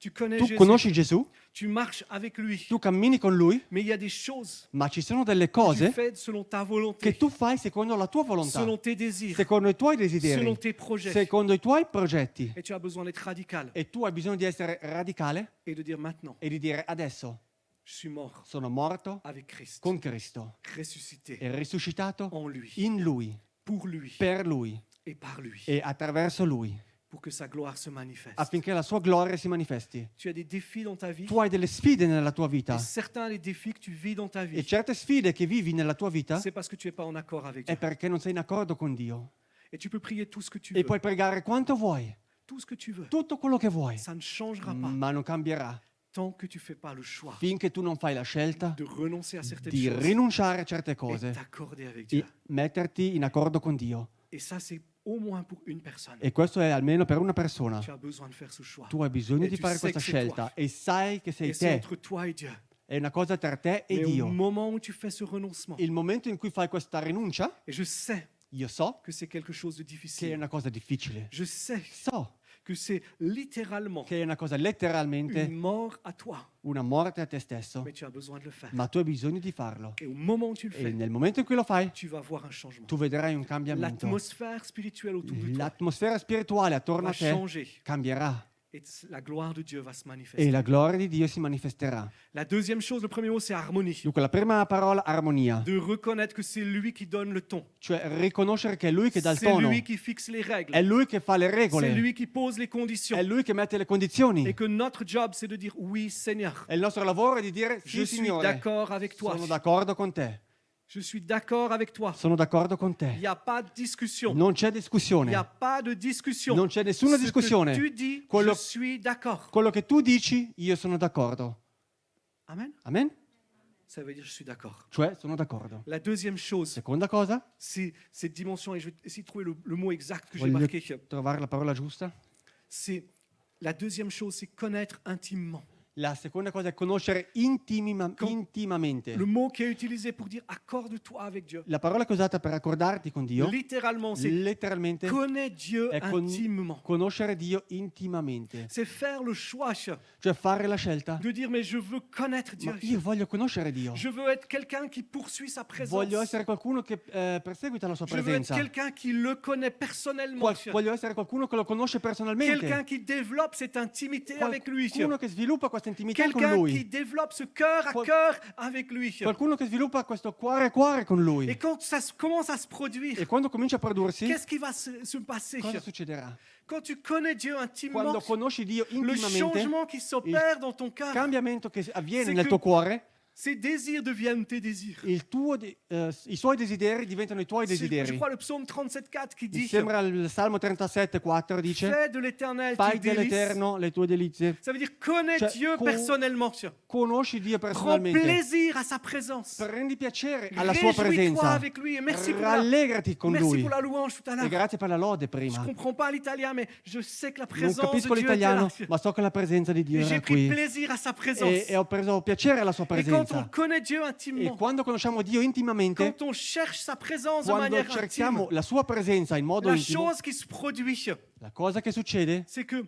Tu connais Tu Jésus, conosci Gesù, tu marches avec lui, tu cammini con Lui, mais il y a des choses ma ci sono delle que tu cose fais selon ta volonté, che tu fai secondo la tua volontà, selon tes désirs, secondo i tuoi selon desideri, tes projets. secondo i tuoi progetti. Et tu as besoin d'être radical E tu hai bisogno di essere radicale et de dire maintenant, e di dire adesso je suis mort sono morto avec Christ, con Cristo ressuscité e risuscitato en lui, in Lui, pour lui per Lui et par lui, e attraverso Lui, pour que sa gloire se manifeste. affinché la sua gloria si manifesti. Tu as des défis dans ta vie, Tu hai delle sfide nella tua et vita certains des défis que tu vis dans ta e vie, certe sfide che vivi nella tua vita c'est parce que tu n'es pas en accord avec è Dieu. perché non sei in accordo con Dio. Et tu peux prier tout ce que tu E veux, puoi pregare quanto vuoi, tout ce que tu veux. tutto quello che vuoi, Ça ne changera pas ma non cambierà tant que tu ne fais pas le choix finché tu non fai la scelta de renoncer à certaines di choses rinunciare a certe et cose t'accorder avec e Dieu. metterti in accordo con Dio. Et ça, c'est au moins pour une personne. E questo è almeno per una persona. Tu as besoin de faire ce choix. Tu hai bisogno E di tu fare sai questa che sei scelta toi. e sai che sei Et c'est te. entre toi et Dieu. È una cosa tra te e Mais au Dio. moment où tu fais ce renoncement, Il momento in cui fai questa rinuncia, et je sais io so que c'est quelque chose de che è difficile, una cosa difficile. je sais So que c'est littéralement che è una cosa une letteralmente mort à toi, una morte a te stesso, mais tu as besoin de le faire. ma tu hai bisogno di farlo. Et au moment où tu le E fais, nel momento in cui lo fai, tu vas voir un changement. tu vedrai un cambiamento. L'atmosphère spirituelle autour de toi L'atmosfera spirituale attorno va a te changer cambierà et la gloire de Dieu va se e manifester. la gloria di Dio si manifesterà. La deuxième chose, le premier mot, c'est harmonie. Dunque la prima parola, armonia, De reconnaître que c'est lui qui donne le ton. cioè riconoscere che è Lui che dà il C'est tono, lui qui fixe les règles. è Lui che fa le C'est regole, lui qui pose les conditions. è Lui che mette le condizioni. Et que notre job, c'est de dire oui, Seigneur. E il nostro lavoro è di dire Je sì, suis Signore, d'accord avec toi. sono d'accordo con te, Je suis d'accord avec toi. sono d'accordo con Il te. n'y a pas de discussion. Non c'è Il n'y a discussione. pas de discussion. Non c'è nessuna Ce discussione. que tu dis, Quello- je suis d'accord. Quello che tu dici, io sono d'accordo. Amen. Amen? Ça veut dire je suis d'accord. Cioè, sono d'accordo. La deuxième chose, Seconda cosa, c'est cette dimension, et je vais essayer de trouver le mot exact que j'ai voglio marqué. trovare la parola giusta. C'est la deuxième chose, c'est connaître intimement. La seconda cosa è conoscere intimamente. Le mot qui est utilisé pour dire accorde-toi avec Dieu. La parola che è usata per accordarti con Dio, Littéralement, c'est letteralmente, connais Dieu è intimement. conoscere Dio intimamente. C'est faire le choix Cioè fare la scelta. de dire mais je veux connaître Dieu. Ma io voglio conoscere Dio. Je veux être quelqu'un qui poursuit sa présence. Voglio essere qualcuno che perseguita la sua Je veux être presenza. quelqu'un qui le connaît personnellement. Voglio essere qualcuno che lo conosce personalmente. Quelqu'un qui développe cette intimité avec lui. Qualcuno che sviluppa questa intimità con Quelqu'un Lui. qui développe ce cœur à Qual- cœur avec lui. Qualcuno che sviluppa questo cuore a cuore con Et Lui. quand ça commence à se produire, E quando comincia a prodursi, qu'est-ce qui va se passer? cosa succederà? Quand tu connais Dieu intimement, Quando conosci Dio le intimamente, changement qui s'opère dans ton il cœur, cambiamento che avviene C'est nel che- tuo cuore, ces désirs deviennent tes désirs. i suoi desideri diventano i tuoi C'est, je desideri. crois, le psaume 37,4 qui Mi dit sembra il Salmo 37,4 dice: fais de l'éternel tes fai délices. dell'Eterno le tue delizie. Ça veut dire connais Cioè, Dieu personnellement. Conosci Dio Prends personalmente. plaisir à sa présence. Prendi piacere alla sua Réjouis-toi presenza. avec lui. Et merci Rallegrati con merci Lui. pour la louange tout à E l'heure. grazie per la lode Je prima. comprends pas l'italien, mais je sais que la Non présence capisco de Dieu était là. l'italiano, ma so che la presenza di Dio Et era j'ai pris qui. plaisir à sa présence. E ho preso piacere alla sua Et quand on presenza. connaît Dieu E intimement, quando conosciamo Dio intimamente, quand on cherche sa présence de quando manière cerchiamo intime, la sua presenza in modo la intimo, chose qui se produit, la cosa che succede, c'est que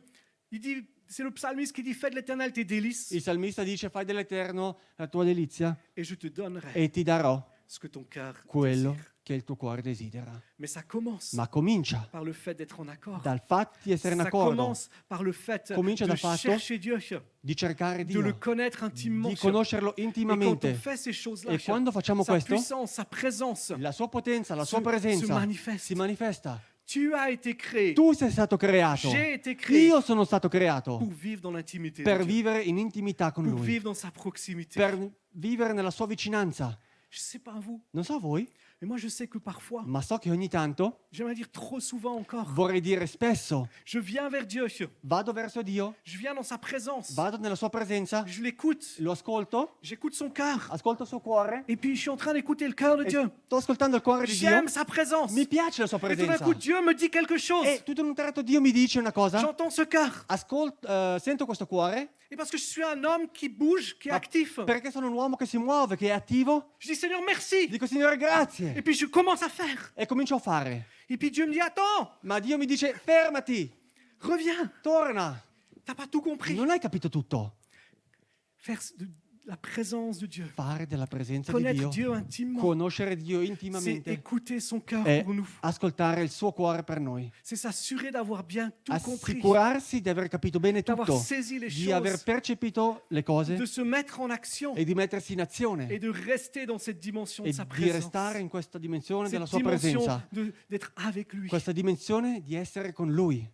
il dit, c'est le psalmiste qui dit fais de l'éternel tes délices il salmista dice: fai dell'Eterno la tua delizia et je te donnerai e ti darò ce que ton cœur quello désire. che il tuo cuore desidera. Mais ça commence Ma comincia par le fait d'être en accord. dal fatto di essere in Ça accordo, commence par le fait Comincia de dal fatto chercher Dieu, di cercare de le Dio, connaître intimement. di conoscerlo Et quand on intimamente. fait ces choses-là, E quando facciamo sa questo, puissance, sa présence, la sua potenza, la sua se presenza manifesta. si manifesta. tu as été créé, Tu sei stato creato. j'ai été créé Io sono stato creato pour vivre dans l'intimité, per de Dieu, vivere in intimità con pour Lui, vivre dans sa proximité. per vivere nella sua vicinanza. Je sais pas vous, Non so voi, mais moi je sais que parfois, ma so che ogni tanto, j'aimerais dire trop souvent encore, vorrei dire spesso, je viens vers Dieu, vado verso Dio, je viens dans sa présence, vado nella sua presenza, je l'écoute, lo ascolto, j'écoute son cœur, ascolto il suo cuore, et puis je suis en train d'écouter le cœur de e Dieu. sto ascoltando il cuore di Dio, J'aime sa présence. mi piace la sua Et tout d'un presenza. coup, Dieu me dit quelque chose. E tutto in un tratto Dio mi dice una cosa, J'entends ce cœur. sento questo cuore, Et parce que je suis un homme qui bouge, qui est ma actif, perché sono un uomo che si muove, che è attivo, je dis Seigneur, merci. dico Signore Et grazie, puis je commence à faire. e comincio a fare. Et puis Dieu me dit attends, Ma Dio mi dice fermati, reviens. torna. T'as pas tout compris. Non hai capito tutto. Faire de la présence de Dieu, Fare della presenza di connaître Dio, Dieu intimement, conoscere Dio c'est intimamente écouter son cœur e pour nous. ascoltare il suo cuore per noi. C'est s'assurer d'avoir bien tout compris, Assicurarsi di aver capito bene d'avoir tutto, saisi les di aver choses, percepito le cose de se mettre en action e di mettersi in azione et de rester dans cette dimension de e sa di présence. restare in questa dimensione della Cette sua dimension presenza, d'être avec lui. questa dimensione di essere con Lui.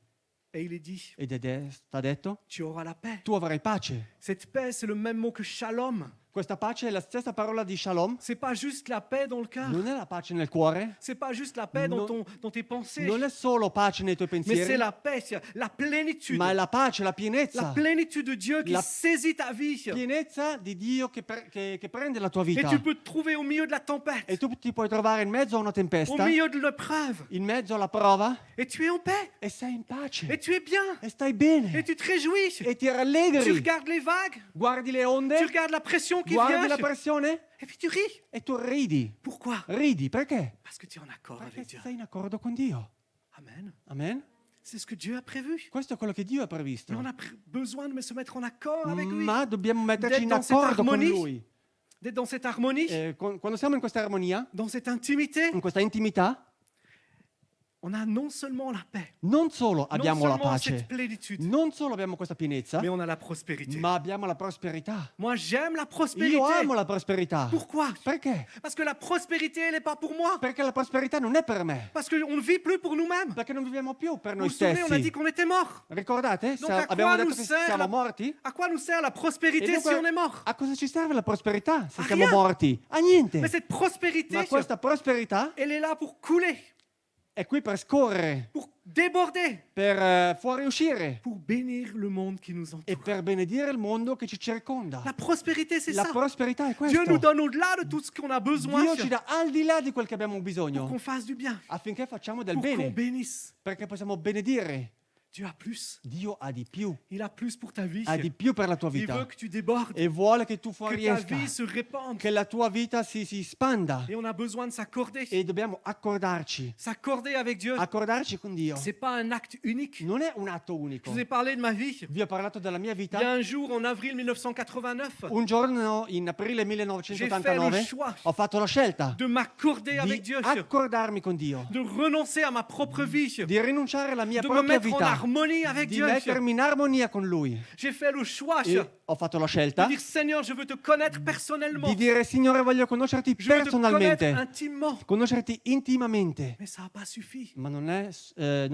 Et il est dit, Ed è sta detto, tu auras la paix. tu avrai pace. Cette paix, c'est le même mot que shalom. Questa pace è la stessa parola di shalom, C'est pas juste la paix dans le cœur. non è la pace nel cuore, C'est pas juste la paix Non- dans tes pensées. non è solo pace nei tuoi Mais c'est pensieri, la paix, c'est la plénitude. ma è la pace, la La pienezza, plénitude de Dieu qui La- saisit ta vie. pienezza di Dio che prende la tua Et vita. tu peux te trouver au milieu de la tempête, E tu ti puoi trovare in mezzo a una au tempesta, milieu de l'épreuve. in mezzo alla prova, Et tu es en paix. e sei in pace, Et tu es bien. e stai Et bene, tu te réjouis. e ti Tu rallegri, regardes les vagues. guardi le Tu onde, regardes la pression qui guardi vient. la pressione Et puis tu ris. e tu ridi. Pourquoi? Ridi perché? Parce que tu es en accord Perché avec Dieu. sei in accordo con Dio. Amen. Amen? C'est ce que Dieu a prévu. Questo è quello che Dio ha previsto. Mais on a besoin de se mettre en accord avec lui. Ma dobbiamo metterci in D'être dans cette accordo con armonie. Lui. D'être dans cette harmonie, Quando siamo in questa armonia, dans cette intimité, in questa intimità, on a non seulement la paix, non solo non abbiamo la seulement pace, cette plénitude, non solo abbiamo questa pienezza, mais on a la prospérité. ma abbiamo la prosperità. Moi, j'aime la Io prospérité. amo la prosperità. Pourquoi? Perché? Parce que la prospérité, elle n'est pas pour moi. Perché la prosperità non è per me. Parce qu'on ne vit plus pour nous-mêmes. Perché non viviamo più per Vous noi vous souvenez, on a dit stessi. qu'on était morts. Ricordate? Donc, à Abbiamo quoi detto nous che sert siamo la- morti? À quoi nous sert la prospérité E dunque, si on est mort? a cosa ci serve la prosperità se A siamo rien. morti? A niente. Mais cette prospérité, Ma questa prosperità elle est là pour couler, è qui per scorrere, pour déborder, per fuoriuscire pour bénir le monde qui nous e entoure. per benedire il mondo che ci circonda. La prospérité, c'est La ça. prosperità è Dieu nous questo. donne au-delà de tout ce qu'on a besoin Dio ci dà al di là di quel che abbiamo pour bisogno qu'on fasse du bien, affinché facciamo del pour qu'on bene, bénisse. perché possiamo benedire. Dieu a plus. Dio ha di più, Il a plus pour ta vie. ha di più per la tua Il veut vita que tu débordes, e vuole che tu que ta fuoriesca, vie se répande. che la tua vita si spanda Et on a besoin de s'accorder. e dobbiamo accordarci, S'accorder avec Dieu, accordarci con Dio. c'est pas un acte unique. Non è un atto Je unico. vous ai parlé de ma vie. Vi ho parlato della mia Il y a vita. un jour, en avril 1989, Un giorno in aprile j'ai fait le 1989 choix ho fatto la scelta de m'accorder avec di Dieu, accordarmi con Dio, de renoncer à ma propre vie, di rinunciare alla mia de me propria mettre en vita, harmonie avec di Dieu. mettermi in armonia con Lui. J'ai fait le choix E ho fatto la de scelta dire Seigneur, je veux te connaître personnellement. di dire Signore voglio conoscerti Je veux te connaître personalmente, intimement. conoscerti intimamente, Mais ça n'a pas suffi. ma non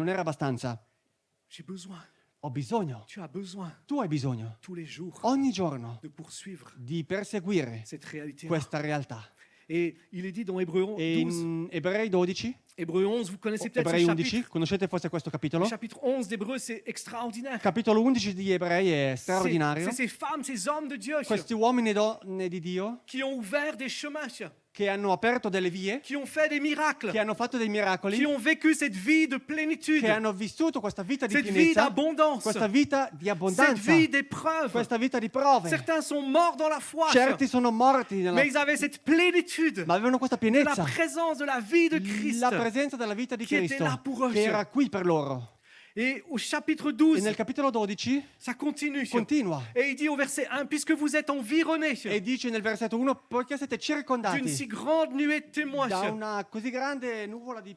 era abbastanza. J'ai besoin, Ho bisogno, tu as besoin tu hai bisogno tous les jours ogni giorno de poursuivre di perseguire cette réalité. questa realtà. Et il est dit dans Hébreu E 12, in Ebrei 12, Hébreu 11, vous connaissez peut-être Ebrei ce 11, chapitre. conoscete forse questo capitolo? Le chapitre 11 d'Hébreu, c'est extraordinaire. Capitolo 11 di Ebrei è C'est straordinario. c'est ces femmes, ces hommes de Dieu Questi uomini e donne di Dio qui ont ouvert des chemins, che hanno aperto delle vie, qui ont fait des miracles, che hanno fatto dei miracoli, qui ont vécu cette vie de plénitude, che hanno vissuto questa vita di cette vie pienezza, d'abondance, questa vita di cette abbondanza, vie d'épreuve. questa vita di prove. Certains sont morts dans la foi, Certi sono morti, mais ils avaient cette plénitude ma avevano questa de la pienezza, présence de la vie de Christ. la presenza della vita di Chi était Cristo, là pour eux, che era qui per loro. Et au chapitre E 12, nel capitolo 12 ça continue. continua Et il dit au verset 1, puisque vous êtes environnés e dice nel versetto 1, poiché siete d'une circondati si grande nuée de témoins, da una così grande nuvola di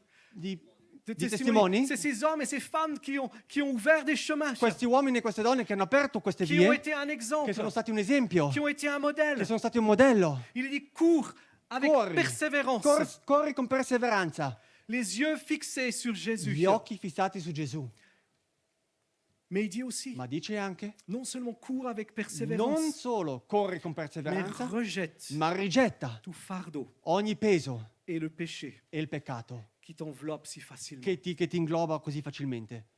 de testimoni, c'est ces hommes et ces femmes qui ont ouvert des chemins, questi uomini e queste donne che hanno aperto queste qui ont vie, été un che exemple, sono stati un esempio, qui ont été un modèle. che sono stati un modello. Il dit cours avec Corri, persévérance, corri con perseveranza, les yeux fixés sur Jésus. gli occhi fissati su Gesù. Mais il dit aussi, Ma dice anche, non seulement cours avec non persévérance, solo corri con mais perseveranza, rejette ma rigetta tout fardeau ogni peso et le péché e il peccato qui t'enveloppe si facilement. che ti ingloba così facilmente.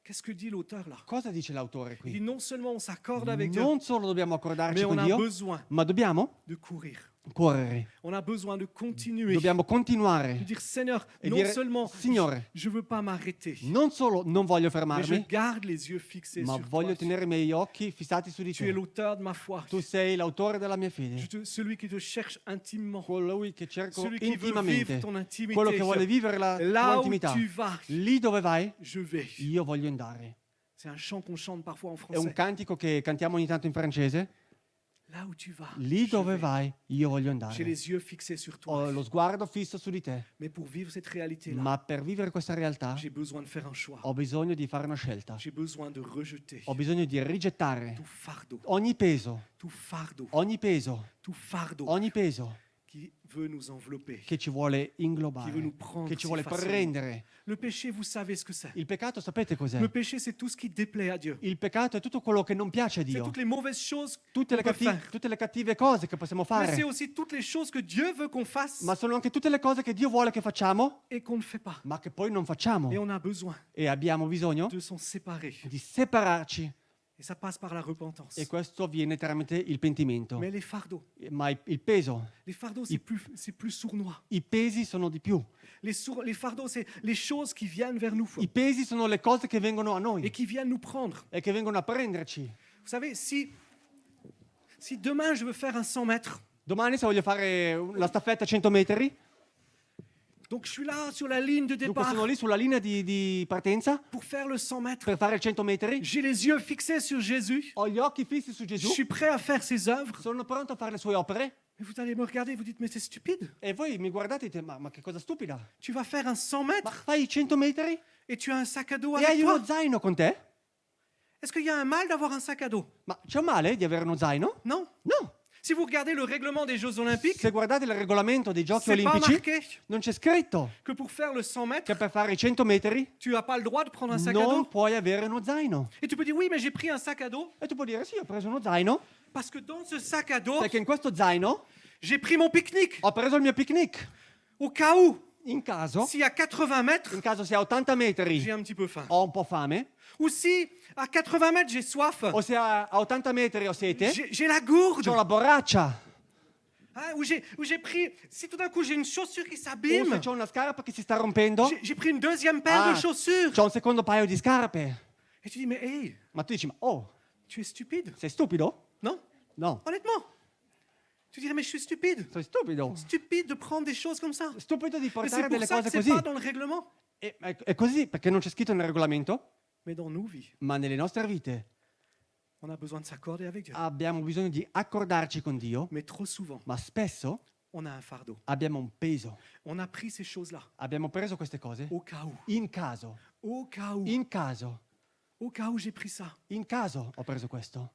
Qu'est-ce que dit l'auteur là? Cosa dice l'autore Il dit qui? non seulement on s'accorde avec Dieu, Non solo dobbiamo accordarci mais on con a Dio, besoin ma dobbiamo de courir. correre, On a besoin de continuer. dobbiamo De continuare dire Seigneur, e non dire, seulement Signore, je veux pas m'arrêter, non solo non voglio mais je fermarmi, garde les yeux fixés ma sur voglio toi. tenere i miei occhi fissati su di Tu es te. l'auteur de ma foi. Tu sei l'autore della mia fede, Celui qui te cherche intimement. colui che cerco Celui qui veut vivre intimamente, ton intimité. quello che vuole vivere la tua Là où intimità. tu vas, Lì dove vai, je vais. io voglio andare. C'est un chant qu'on chante parfois en È un français. cantico che cantiamo ogni tanto in francese. Là où tu vas, Lì je dove vais. vai, io voglio J'ai andare. les yeux fixés sur Ho toi. lo sguardo fisso su di te. Mais pour vivre cette réalité-là, Ma per vivere questa realtà j'ai besoin de faire un choix. ho bisogno di fare una scelta. J'ai besoin de rejeter Ho bisogno di rigettare tout fardeau, ogni peso, tout fardeau, ogni peso, tout fardeau ogni peso qui veut nous envelopper, che ci vuole qui veut inglobare, nous prendre che ci si vuole facilement. prendere. Le péché, vous savez ce que c'est. Il peccato sapete cos'è? Le péché, c'est tout ce qui déplaît à Dieu. Il peccato è tutto quello che non piace a C'est Dio. toutes les mauvaises choses Tutte qu'on le, peut faire. tutte le cattive cose che possiamo Mais c'est fare. aussi toutes les choses que Dieu veut qu'on fasse Ma sono anche tutte le cose che Dio vuole che facciamo, et qu'on ne fait pas. ma che poi non facciamo. Et on a besoin E abbiamo bisogno de s'en séparer. di separarci. Et ça passe par la repentance. E questo avviene tramite il pentimento. Mais les fardeaux, Ma il peso, les fardeaux, c'est plus sournois. i pesi sono di più. Les fardeaux, c'est les choses qui viennent vers nous I pesi sono le cose che vengono a et noi qui viennent nous prendre. e che vengono a prenderci. Vous savez, si demain je veux faire un 100 mètres, Domani se voglio fare la staffetta a 100 metri, donc je suis là sur la ligne de dunque sono départ lì sulla linea di partenza pour faire le 100 mètres. per fare il 100 metri, J'ai les yeux fixés sur Jésus. ho gli occhi fissi su Je Gesù, suis prêt à faire ses œuvres. sono pronto a fare le sue opere Mais vous allez me regarder et vous dites, mais c'est stupide. e voi mi guardate e dite ma che cosa stupida, Tu vas faire un 100 ma mètres fai 100 metri et tu as un sac à dos e avec hai toi. uno zaino con te? Est-ce qu'il y a un mal d'avoir un sac à dos? Ma c'è un male di avere uno zaino? Non. No. Si vous regardez le règlement des Jeux Olympiques, Se guardate il regolamento dei giochi c'est pas olimpici, marqué non c'è scritto que pour faire le 100 mètres, che per fare i 100 metri tu n'as pas le droit de prendre un sac à non dos. puoi avere uno zaino. Et tu peux dire, oui, mais j'ai pris un sac à dos E tu puoi dire sì, ho preso uno zaino, parce que dans ce sac à dos, perché in questo zaino j'ai pris mon pique-nique. ho preso il mio picnic. Au cas où, In caso, si à 80 mètres, in caso sia a 80 metri j'ai un petit peu faim. ho un po' fame, Ou si à 80 mètres, j'ai soif, o se a 80 metri ho sete, j'ai la gourde. c'ho la borraccia, Hein, ou j'ai pris, si tout d'un coup j'ai une chaussure qui o s'abîme, se c'ho una scarpa che si sta rompendo, j'ai pris une deuxième paire Ah. de chaussures. c'ho un secondo paio di scarpe. Et tu dis, mais hey, Ma tu dici, ma oh, tu es stupide, sei stupido? non? No, Honnêtement. Tu dirais, mais je suis stupide. sei stupido. Stupide de prendre des choses comme ça. Stupido di Mais portare c'est pour delle ça que cose c'est così. pas dans le règlement. E, è così perché non c'è scritto nel regolamento, Mais dans nos vies, ma nelle nostre vite on a besoin de s'accorder avec Dieu. abbiamo bisogno di accordarci con Dio, Mais trop souvent, ma spesso on a un fardeau. abbiamo un peso. On a pris ces choses-là Abbiamo preso queste cose au cas où. in caso, Au cas où. in caso, Au cas où j'ai pris ça. in caso ho preso questo.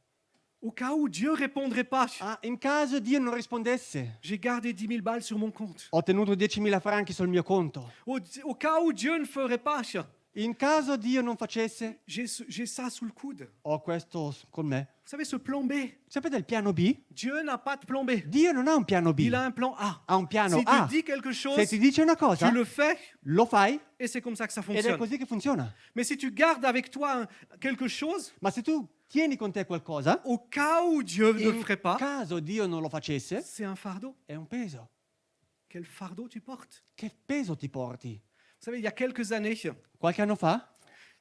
Au cas où Dieu répondrait pas. Ah, in caso Dio non rispondesse, J'ai gardé 10 000 balles sur mon compte. ho tenuto 10.000 franchi sul mio conto. Au cas où Dieu ne ferait pas. In caso Dio non facesse, J'ai ça sous le coude. ho questo con me. Vous savez, ce plan B, Sapete il piano B? Dieu n'a pas de plan B. Dio non ha un piano B, Il a un plan A. ha un piano Si A. tu dis quelque chose, Se ti dice una cosa, tu le fais lo fai et c'est comme ça que ça ed è fonctionne. così che funziona. Mais si tu gardes avec toi quelque chose, Ma se tu tieni con te qualcosa, au cas où Dieu ne le in ferait pas, caso Dio non lo facesse, c'est un fardeau. è un peso. Quel fardeau tu portes? Che peso ti porti? Vous savez, il y a quelques années, Qualche anno fa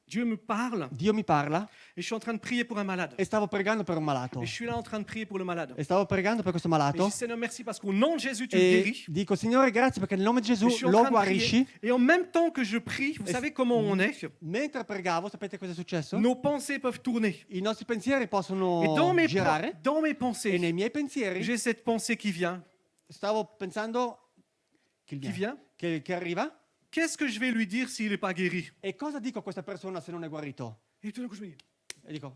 Dieu me parle Dio mi parla et je suis en train de prier pour un malade. e stavo pregando per un malato. Et je suis là en train de prier pour le malade. E stavo pregando per questo Et je malato dis, Seigneur, merci parce qu'au nom de Jésus, tu le e guéris. dico, Signore, grazie perché nel nome di Et Gesù je suis en lo train de prier. guarisci. Et en même temps que je prie, vous Et- savez comment on est? Mentre pregavo, sapete cosa è successo? Nos pensées peuvent tourner. I nostri pensieri Et possono girare dans mes e pensées, nei miei pensieri j'ai cette pensée qui vient. stavo pensando chi Qui vient? che arriva Qu'est-ce que je vais lui dire s'il n'est pas guéri? e cosa dico a questa persona se non è guarito? Et tout d'un coup, je me dis. E dico,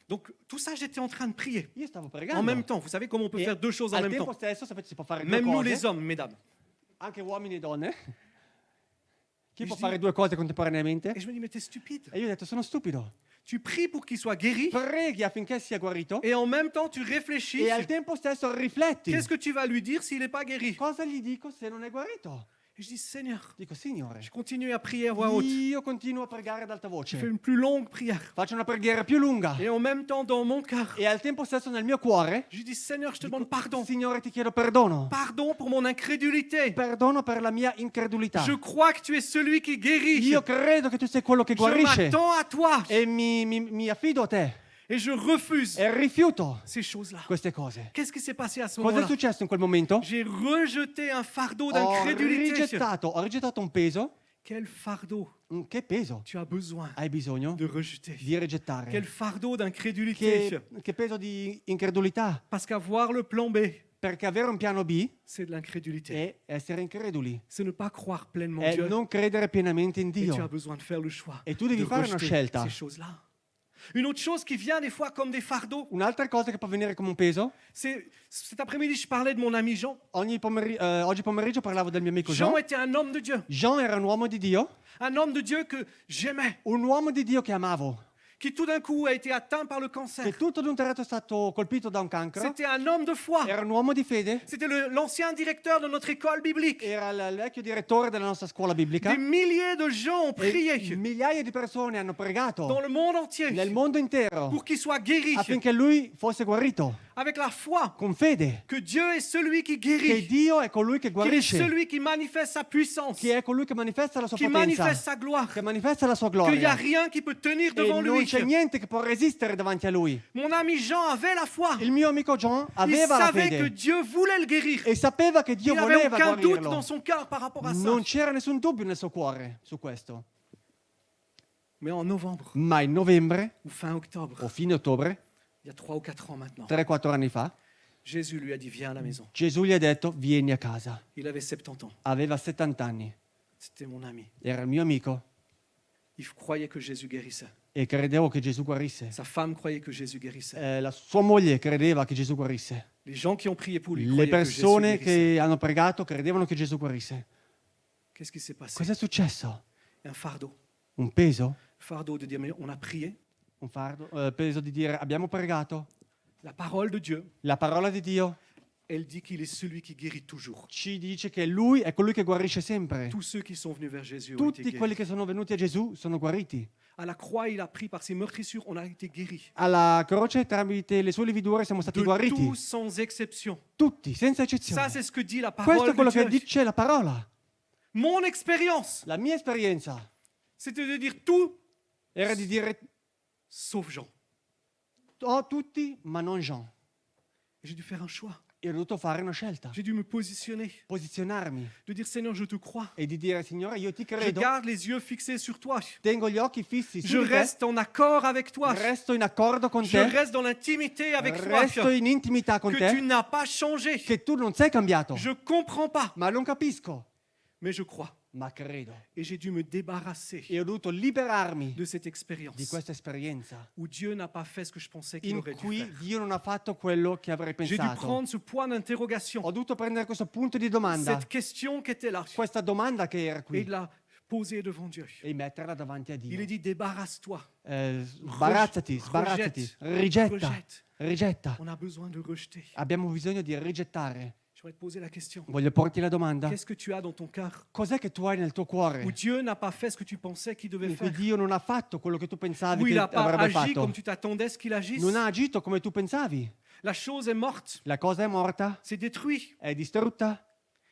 Donc, tout ça, j'étais en train de prier. io stavo pregando. En même temps, vous savez comment on peut E faire deux choses en al même tempo temps? stesso, sapete, si può fare due Même nous, cose, les hommes, mesdames. anche uomini e donne. Chi E può je fare dis- due cose contemporaneamente? Et je me dis, mais t'es stupide. E io ho detto, sono stupido. Tu pries pour qu'il soit guéri Preghi affinché sia guarito et en même temps, tu réfléchis. e al tempo stesso rifletti. Qu'est-ce que tu vas lui dire s'il n'est pas guéri? Cosa gli dico se non è guarito? Et je dis, Seigneur, Dico, Signore, je continue à prier à voix haute. io continuo a pregare ad alta Je voce. fais une plus longue prière. Faccio una preghiera più lunga Et en même temps, dans mon cœur, e al tempo stesso nel mio cuore je dis, Seigneur, je te dico, demande pardon. Signore, ti chiedo perdono. Pardon pour mon incrédulité. Perdono per la mia incredulità. Je crois que tu es celui qui guérit. Io credo che tu sei quello che Je guarisce m'attends à toi. e mi affido a te Et je refuse e rifiuto ces choses-là. queste cose. Qu'est-ce qui s'est passé à ce Cosa è moment-là? successo in quel momento? J'ai rejeté un fardeau Ho d'incrédulité rigettato un peso Quel fardeau Che peso tu as besoin hai bisogno de rejeter. di rigettare? Quel fardeau d'incrédulité. Che peso di incredulità? Parce qu'avoir le plan B, Perché avere un piano B c'est de l'incrédulité. è essere increduli, C'est ne pas croire pleinement è Dieu. non credere pienamente in Et tu as Dio. besoin de faire le choix E tu devi de fare una rejeter scelta. ces choses-là. Une autre chose qui vient des fois comme des fardeaux, Un'altra cosa che può venire come un peso, c'est cet après-midi, je parlais de mon ami Jean. oggi pomeriggio parlavo del mio amico Jean Jean. était un homme de Dieu. Jean era un uomo di Dio, Un homme de Dieu que j'aimais, un uomo di Dio che amavo, qui tout d'un coup a été atteint par le cancer. che tutto d'un tratto è stato colpito da un cancro. C'était un homme de foi. Era un uomo di fede, C'était l'ancien directeur de notre école biblique. era il vecchio direttore della nostra scuola biblica. Des milliers de gens ont E prié migliaia di persone hanno dans pregato le monde entier nel mondo intero pour qu'il soit guéri affinché lui fosse guarito, avec la foi con fede, que Dieu est celui qui che guérit, Dio è colui che qu'il est guarisce, celui qui manifeste sa puissance, che è colui che manifesta la sua qui potenza, manifeste sa gloire, che manifesta la sua qu'il n'y a gloria. rien qui peut tenir E devant non lui. c'è niente che può resistere davanti a lui. Mon ami Jean avait la foi. Il mio amico John Il aveva la savait que fede Dieu voulait le guérir. e sapeva che Dio Il n'avait voleva aucun doute guarirlo. dans son cœur par rapport à ça. Non c'era nessun dubbio nel suo cuore su questo. Mais en novembre Ma in novembre ou fin octobre, o fine ottobre, il y a 3 ou 4 ans maintenant, 3-4 anni fa, Jésus lui a dit viens à la maison. Gesù gli ha detto vieni a casa. Il avait 70 ans. Aveva 70 anni, C'était mon ami. era il mio amico Il croyait que Jésus guérissait. e credevo che Gesù guarisse. Sa femme croyait que Jésus guérissait. La sua moglie credeva che Gesù guarisse. Les gens qui ont prié pour lui Le croyaient que Jésus persone guérissait. che hanno pregato credevano che Gesù guarisse. Qu'est-ce qui s'est passé? Cos'è successo? Un fardeau. Un peso? Fardeau de dire mais on a prié. Un fardo? Peso di dire abbiamo pregato. La parole de Dieu, La parola di Dio elle dit qu'il est celui qui guérit toujours. ci dice che Lui è colui che guarisce sempre. Tous ceux qui sont venus vers Jésus ont été Tutti quelli guéris. che sono venuti a Gesù sono guariti. À la croix, il a pris par ses meurtrissures, on a été guéris. Alla croce tramite le sue lividure siamo stati De guariti. tous sans exception. Tutti, senza Ça, eccezione. c'est ce que dit la Questo è parole quello de che Dieu. dice la parola. Mon expérience, La mia esperienza c'était de dire tout era di dire sauf Jean. tutti, ma non Jean. Et j'ai dû faire un choix. E ho dovuto fare una scelta, J'ai dû me positionner, posizionarmi de dire Seigneur, je te crois. e di dire Signore io ti Je credo, garde les yeux fixés sur toi. tengo gli occhi fissi Je su di te, reste en accord avec toi. resto in accordo con Je te, reste dans l'intimité avec toi. resto in intimità con Que te, tu n'as pas changé. che tu non sei cambiato, Je comprends pas, ma non capisco, mais je crois. ma credo. Et j'ai dû me débarrasser E ho dovuto liberarmi de cette di expérience questa esperienza où Dieu n'a pas fait ce que je pensais qu'il in aurait dû cui faire. Dio non ha fatto quello che avrei J'ai dû pensato. prendre ce point d'interrogation, Ho dovuto prendere questo punto di domanda, cette question qui était là, questa domanda che era et qui, de la poser devant Dieu. e metterla davanti a Il Dio. est dit débarrasse-toi. Sbarazzati, sbarazzati, rigetta, rigetta. On a besoin de rejeter. Abbiamo bisogno di rigettare. Je vais te poser la question. Voglio porti la domanda. Qu'est-ce que tu as dans ton cœur Cos'è che tu hai nel tuo où cuore Dieu n'a pas fait ce que tu pensais qu'il devait in cui faire? Dio non ha fatto quello che tu pensavi Où il che n'a pas avrebbe agi fatto? comme tu t'attendais à ce qu'il agisse? Non ha agito come tu pensavi. La chose est morte, La cosa è morta, c'est détruit. è distrutta,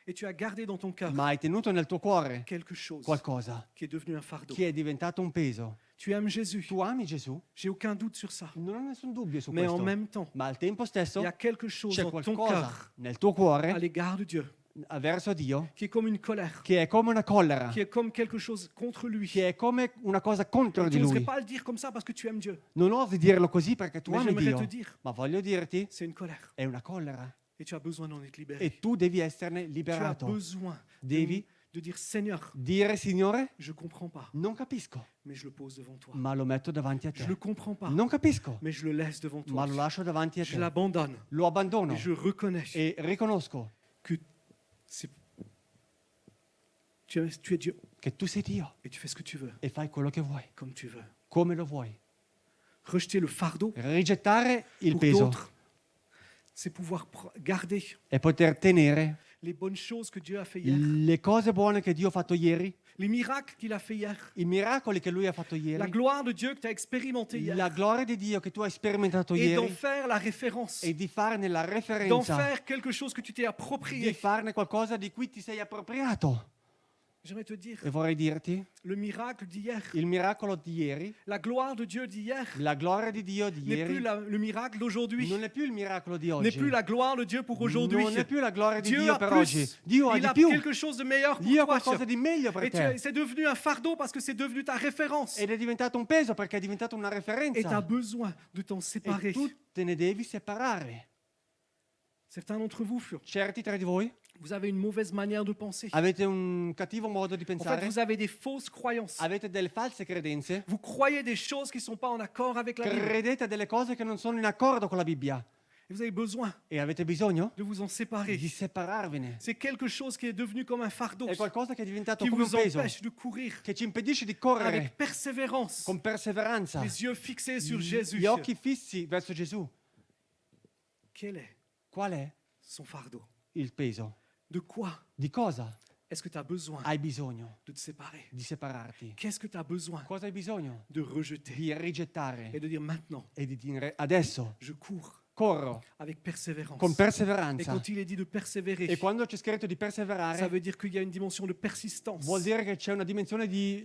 Et tu as gardé dans ton cœur ma hai tenuto nel tuo cuore quelque chose qualcosa qui est devenu un fardeau. che è diventato un peso. Tu aimes Jésus. Tu ami Gesù? J'ai aucun doute sur ça. Non ho nessun dubbio su Mais en questo. même temps, Ma al tempo stesso il y a quelque chose c'è dans ton qualcosa cœur nel tuo à cuore l'égard de Dieu verso Dio qui est comme une colère, che è come una collera, qui est comme quelque chose contre lui. che è come una cosa contro Tu di n'oserais lui. pas le dire comme ça parce que tu aimes Dieu. Non osi dirlo così perché tu Mais ami j'aimerais Dio, te dire, ma voglio dirti, c'est une colère. è una collera Et tu as besoin d'en être libéré. e tu devi esserne Tu as liberato. besoin Devi de dire Seigneur, dire Signore, je comprends pas, non capisco, mais je le pose devant toi. ma lo metto davanti a Je te. le comprends pas, Non capisco, mais je le laisse devant ma toi. lo lascio davanti a Je te. l'abandonne Lo abbandono et je reconnais e riconosco que c'est- tu es Dieu che tu sei Dio et tu fais ce que tu veux, e fai quello che vuoi, comme tu veux. come lo vuoi. Rejeter le fardeau Rigettare il pour peso d'autres, c'est pouvoir garder e poter tenere les bonnes choses que Dieu a fait hier, le cose buone che Dio ha fatto ieri, les miracles qu'il a fait hier, i miracoli che Lui ha fatto la ieri, gloire de Dieu que tu as expérimenté hier, la gloria di Dio che tu hai sperimentato et d'en ieri faire la référence, e di farne la d'en referenza, faire quelque chose que tu t'es di approprié. farne qualcosa di cui ti sei appropriato. J'aimerais te dire, E vorrei dirti, le miracle d'hier, il miracolo di ieri, la gloire de Dieu d'hier, la gloria di Dio di n'est plus ieri, le miracle d'aujourd'hui, non è più il miracolo di n'est oggi. plus la gloire de Dieu pour aujourd'hui. Non è più la gloria di Dieu Dio a per plus, oggi. Dio ha il di a più. quelque chose de meilleur pour Dio ha toi. qualcosa di meglio per Et te. c'est devenu un fardeau parce que c'est devenu ta référence. Ed è diventato un peso perché è diventato una Et tu as referenza. besoin de t'en séparer. E tu te ne devi separare. Certains d'entre vous, Certi tra di voi vous avez une mauvaise manière de penser. avete un cattivo modo di En fait, pensare, vous avez des fausses croyances. avete delle false credenze, Vous croyez des choses qui ne sont pas en accord avec la Bible. credete a delle cose che non sono in accordo con la Bibbia Et vous avez besoin e avete bisogno de vous en séparer. di separarvene. C'est quelque chose qui est devenu comme un fardeau È qualcosa che è diventato qui come un vous peso, empêche de courir che ci impedisce di avec correre persévérance, con perseveranza, les yeux fixés sur Jésus. gli occhi fissi verso Gesù. Quel est Qual è son fardeau? il peso? De quoi Di cosa est-ce que tu as besoin hai bisogno de te séparer? di separarti? Qu'est-ce que tu as besoin Cosa hai bisogno de rejeter di rigettare et de dire maintenant, e di dire adesso je cours corro avec persévérance. con Et perseveranza. quand il est dit de persévérer, E quando c'è scritto di ça perseverare, veut dire qu'il y a une dimension de persistance. vuol dire che c'è una dimensione di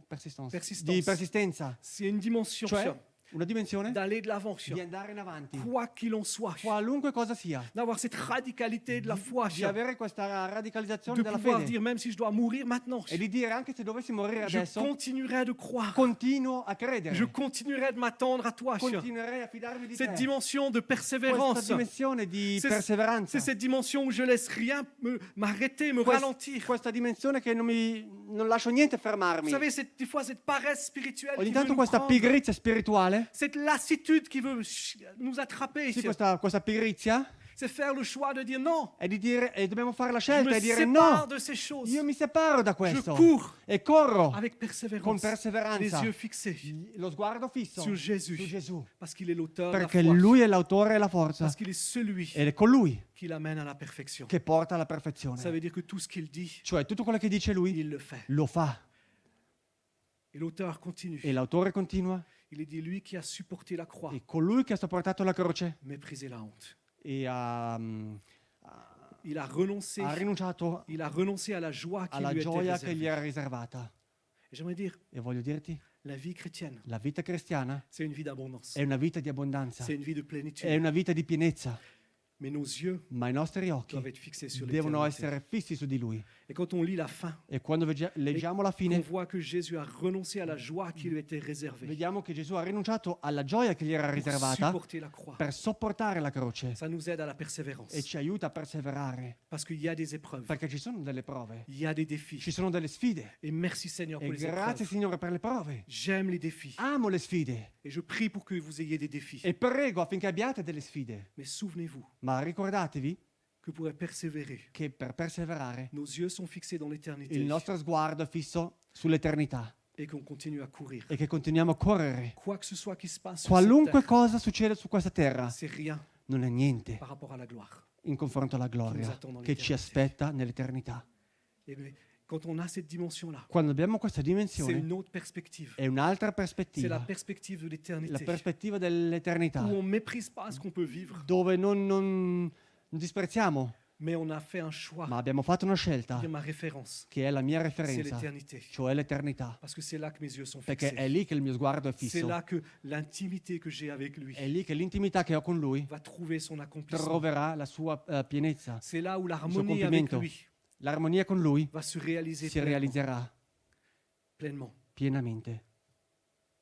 Persistence. di persistenza, C'est une dimension cioè una dimensione d'aller de l'avant, di andare in avanti, quoi qu'il en soit, qualunque cosa sia, d'avoir cette radicalité de la foi, di avere questa radicalizzazione de della pouvoir fede dire même si je dois mourir maintenant, e di dire anche se dovessi morire je adesso, continuerai de croire, continuo a credere, je continuerai de m'attendre à toi. continuerei a fidarmi di Cette te. dimension de Questa persévérance, dimensione di c'est perseveranza, c'est cette dimension où je laisse rien m'arrêter, me Quest- ralentir. questa dimensione che non lascio niente Vous fermarmi. savez, des fois cette paresse spirituelle Ogni qui veut tanto nous questa prendre, pigrizia spirituale, cette lassitude qui veut nous attraper, sì, questa pigrizia, c'est faire le choix de dire non, è di dire e dobbiamo fare la je scelta me e dire sépare no, de ces choses. io mi separo da Je questo cours e corro avec con persévérance, les perseveranza, yeux fixés lo sguardo fisso sur Jésus, su Gesù, parce qu'il est l'auteur de la perché foi, lui è l'autore e la forza parce qu'il est celui ed è con lui qui l'amène à la perfection. che porta alla Ça perfezione. veut dire que tout ce qu'il dit, Cioè tutto quello che dice lui il le fait. lo fa Et l'auteur continue. e l'autore continua Il est dit, lui qui a supporté la croix, e colui che ha sopportato la croce méprisé la honte. e Il a renoncé, ha rinunciato il a renoncé à la joie qui alla lui était gioia che réservée. gli era riservata. Et j'aimerais dire, E voglio dirti, la vie chrétienne, la vita cristiana c'est une vie d'abondance. è una vita di abbondanza, C'est une vie de è plénitude. una vita di pienezza, Mais nos yeux ma i nostri occhi doivent être fixés sur devono l'éternité. essere fissi su di lui. Et quand on lit la fin, E quando leggiamo la on fine, voit que Jésus a renoncé à la joie qui lui était réservée. vediamo che Gesù ha rinunciato alla gioia che gli era Pour riservata supporter la croix. per sopportare la croce Ça nous aide à la persévérance. e ci aiuta a perseverare, Parce qu'il y a des épreuves, perché ci sono delle prove, il y a des défis. ci sono delle sfide. Et merci Seigneur E pour les grazie épreuves. Signore per le prove. J'aime les défis. Amo le sfide Et je prie pour que vous ayez des défis. e prego affinché abbiate delle sfide. Mais souvenez-vous Ma ricordatevi que pour persévérer, che per perseverare nos yeux sont fixés dans l'éternité il nostro sguardo è fisso sull'eternità et qu'on continue à courir. e che continuiamo a correre. Quoi que ce soit qui se passe sur Qualunque cette cosa succede su questa terre, terra c'est rien non è niente par rapport à la gloire. in confronto alla gloria che ci aspetta nell'eternità. Et bien, quand on a cette dimension-là, Quando abbiamo questa c'est dimensione une autre perspective. è un'altra C'est la prospettiva, perspective de la l'éternité. prospettiva dell'eternità, Où on ne méprise pas ce qu'on peut vivre, dove non disprezziamo, mais on a fait un choix. ma abbiamo fatto una scelta Dire ma référence, che è la mia c'est referenza, l'éternité. cioè l'eternità, Parce que c'est là que mes yeux sont perché è fixés. lì che il mio sguardo è C'est fisso, là que l'intimité que j'ai avec lui è lì che l'intimità che ho con lui va trouver son accomplissement. troverà la sua pienezza, C'est là où il suo l'harmonie avec compimento. lui L'armonia con lui va se réaliser si realizzerà pleinement. pienamente.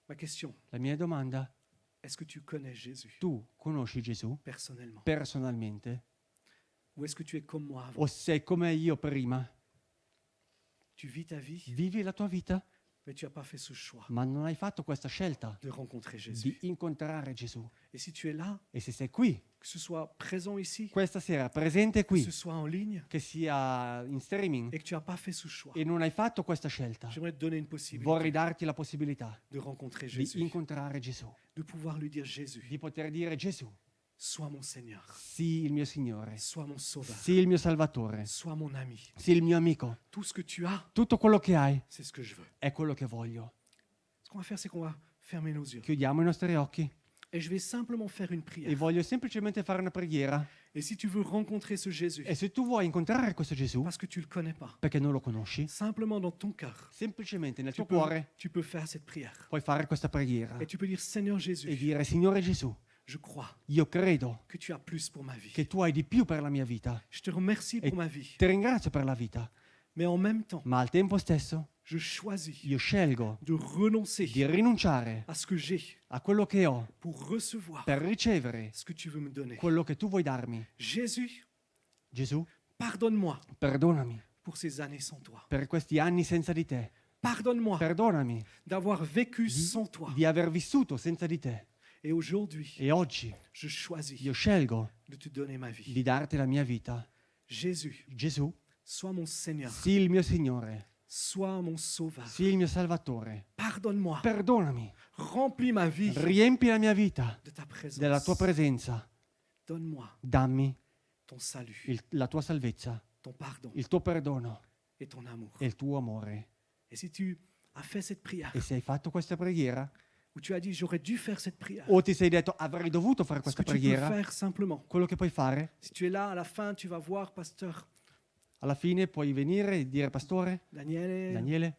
Ma question, La mia domanda, est-ce que tu connais Jésus tu conosci Gesù personnellement? personalmente Ou est-ce que tu es comme moi avant? o sei come io prima? Tu vis ta vie, Vivi la tua vita, mais tu n'as pas fait ce choix ma non hai fatto questa scelta de rencontrer di Jésus. incontrare Gesù. Et si tu es là, E se sei qui, que ce soit présent ici, questa sera, presente que qui, ce soit en ligne, che sia in streaming, et que tu n'as pas fait ce choix, e non hai fatto questa scelta, j'aimerais te donner une possibilité vorrei darti la possibilità de rencontrer di Jésus, incontrare Gesù, de pouvoir lui dire Jésus, di poter dire Gesù, sois mon Seigneur, sii il mio Signore, sois mon Sauveur, sii il mio Salvatore, sois mon ami. sii il mio amico. Tout ce que tu as, Tutto quello che hai c'est ce que je veux. è quello che voglio. Ce qu'on va faire, c'est qu'on va fermer nos yeux. Chiudiamo i nostri occhi, Et je vais simplement faire une e prière. voglio semplicemente fare una preghiera. Et si tu veux rencontrer ce Jésus, E se tu vuoi incontrare questo Gesù, parce que tu ne le connais pas, perché non lo conosci, simplement dans ton cœur, semplicemente nel tu tuo peux, cuore tu peux faire cette prière. puoi fare questa preghiera Et tu peux dire, Seigneur e Jésus, dire: Signore Gesù, je crois io credo que tu as plus pour ma vie. che tu hai di più per la mia vita. Je te remercie E pour ma vie. ti ringrazio per la vita, Mais en même temps, ma al tempo stesso je choisis io scelgo de renoncer di rinunciare à ce que j'ai a quello che ho pour recevoir per ricevere ce que tu veux me donner. quello che tu vuoi darmi. Jésus, Gesù, pardonne-moi perdonami pour ces années sans toi. per questi anni senza di te. Pardonne-moi Perdonami d'avoir vécu sans toi. di aver vissuto senza di te. Et aujourd'hui, E oggi je choisis io scelgo de te donner ma vie. di darti la mia vita. Jésus, Gesù, sois mon Seigneur, sii il mio Signore, sois mon Sauveur. sii il mio Salvatore. Pardonne-moi, Perdonami, remplis ma vie riempi la mia vita de ta présence. della tua presenza. Donne-moi Dammi ton salut, la tua salvezza, ton pardon il tuo perdono et ton amour. e il tuo amore. Et si tu as fait cette prière, E se hai fatto questa preghiera, ou tu as dit j'aurais dû faire cette prière, o ti sei detto avrei dovuto fare ce questa que tu peux preghiera, faire simplement, quello che puoi fare, si tu es là à la fin, tu vas voir pasteur alla fine puoi venire e dire: Pastore, Daniele, Daniele,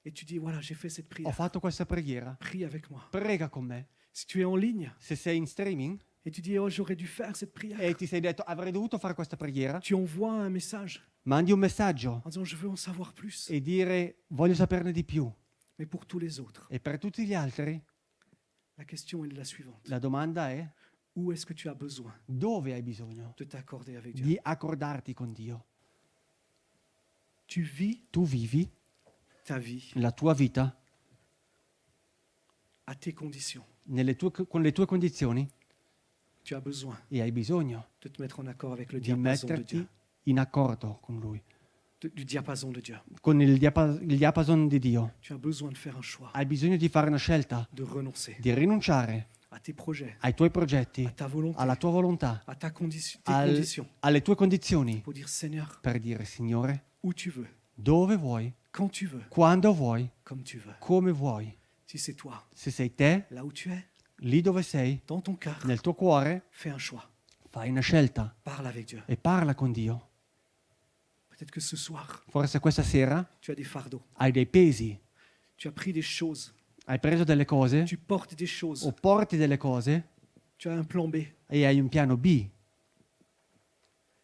et tu dis voilà, j'ai fait cette ho prière. fatto questa preghiera, Prie avec moi. prega con me. Si tu es en ligne Se sei in streaming et tu dis oh, j'aurais dû faire cette prière, e ti sei detto avrei dovuto fare questa preghiera, tu envoies un message mandi un messaggio en disant je veux en savoir plus. e dire: voglio saperne di più. Mais pour tous les autres, E per tutti gli altri la question est la suivante. la domanda è: Où est-ce que tu as besoin dove hai bisogno de t'accorder avec Dieu? di accordarti con Dio? Tu vis Tu vivi ta vie la tua vita à tes conditions. con le tue condizioni Tu as besoin e hai bisogno de te mettre en accord avec le di diapason de metterti Dieu. in accordo con Lui, Du diapason de Dieu. con il diapason di Dio. Tu as besoin de faire un choix, Hai bisogno di fare una scelta, de renoncer di rinunciare à tes projets, ai tuoi progetti, à ta volonté, alla tua volontà, à tes conditions, alle tue condizioni, pour dire Seigneur, per dire: Signore, où tu veux, dove vuoi, quand tu veux, quando vuoi, comme tu veux. come vuoi. Si c'est toi, Se sei te, là où tu es, lì dove sei, dans ton cœur, nel tuo cuore, fais un choix. fai una scelta Parle avec Dieu. e parla con Dio. Peut-être que ce soir, Forse questa sera tu as des fardeaux. hai dei pesi, Tu as pris des choses. hai preso delle cose Tu portes des choses. o porti delle cose Tu as un plan B. e hai un piano B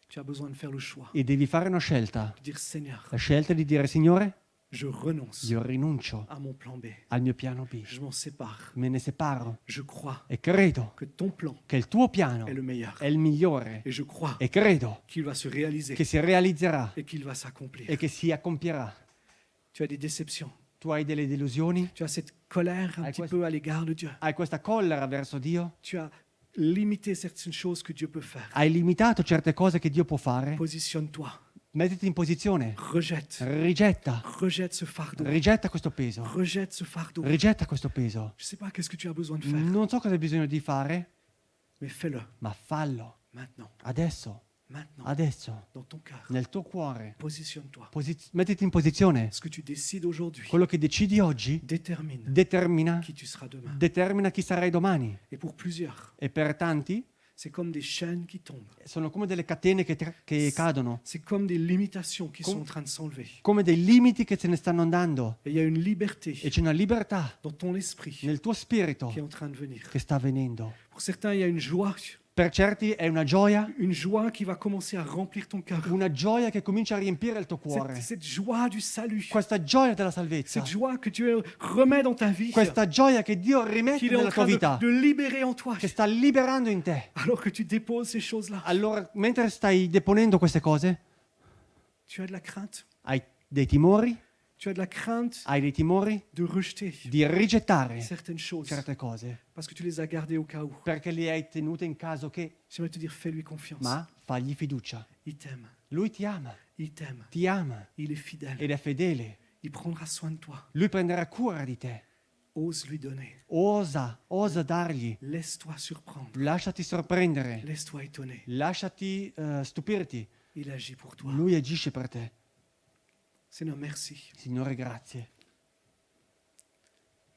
Tu as besoin de faire le choix. e devi fare una scelta. De dire Seigneur, La scelta di dire: Signore, je renonce io rinuncio à mon plan B. al mio piano B, Je m'en sépare. me ne separo Je crois e credo que ton plan che il tuo piano est le meilleur. è il migliore Et je crois e credo qu'il va se réaliser che si realizzerà et qu'il va s'accomplir. e che si compierà. Tu as des déceptions. Tu hai delle delusioni, Tu as cette colère un Avec petit quoi- peu à l'égard de Dieu. hai questa collera verso Dio, Tu as limité certaines choses que Dieu peut faire. hai limitato certe cose che Dio può fare. Positionne-toi. Mettiti in posizione, Rejette. rigetta Rejette ce fardeau. Rigetta questo peso. Rejette ce fardeau. Rigetta questo peso. Je ne sais pas qu'est-ce que tu as besoin de faire, Non so cosa hai bisogno di fare, mais fais-le ma fallo. maintenant. Adesso. Maintenant. Adesso. Dans ton cœur. Nel tuo cuore. Positionne-toi. Mettiti in posizione. Ce que tu décides aujourd'hui Quello che decidi oggi détermine determina qui tu seras demain. chi sarai domani. Et pour plusieurs, E per tanti c'est comme des chaînes qui tombent. sono come delle catene che cadono, C'est comme des limitations qui Com- sont en train de s'enlever. come dei limiti che se ne stanno andando. Et il y a une liberté E c'è una libertà dans ton esprit nel tuo spirito qui est en train de venir. che sta avvenendo. Pour certains, il y a une joie Per certi è una gioia qui va commencer à remplir ton cœur. Una gioia che comincia a riempire il tuo cuore. Cette joie du salut. Questa gioia della salvezza. Cette joie que Dieu remet dans ta vie. Questa gioia che Dio rimette Qu'il est en nella tua train vita. de libérer en toi. Che sta liberando in te. Alors que tu déposes ces choses-là. Allora, mentre stai deponendo queste cose, Tu as de la crainte. hai dei timori, Tu as de la crainte hai dei timori de rejeter di rigettare certaines choses. certe cose. Parce que tu les as gardées au cas où. Perché le hai tenute in caso che, J'aimerais te dire, fais-lui confiance. ma fagli fiducia. Il t'aime. Lui ti ama, Il t'aime. il Il est fidèle. ed è fedele. Il prendra soin de toi. Lui prenderà cura di te. Ose lui donner. Osa dargli. Laisse-toi surprendre. Lasciati sorprendere. Laisse-toi étonner. Lasciati stupirti. Il agit pour toi. Lui agisce per te. Seigneur, merci. Signore, grazie.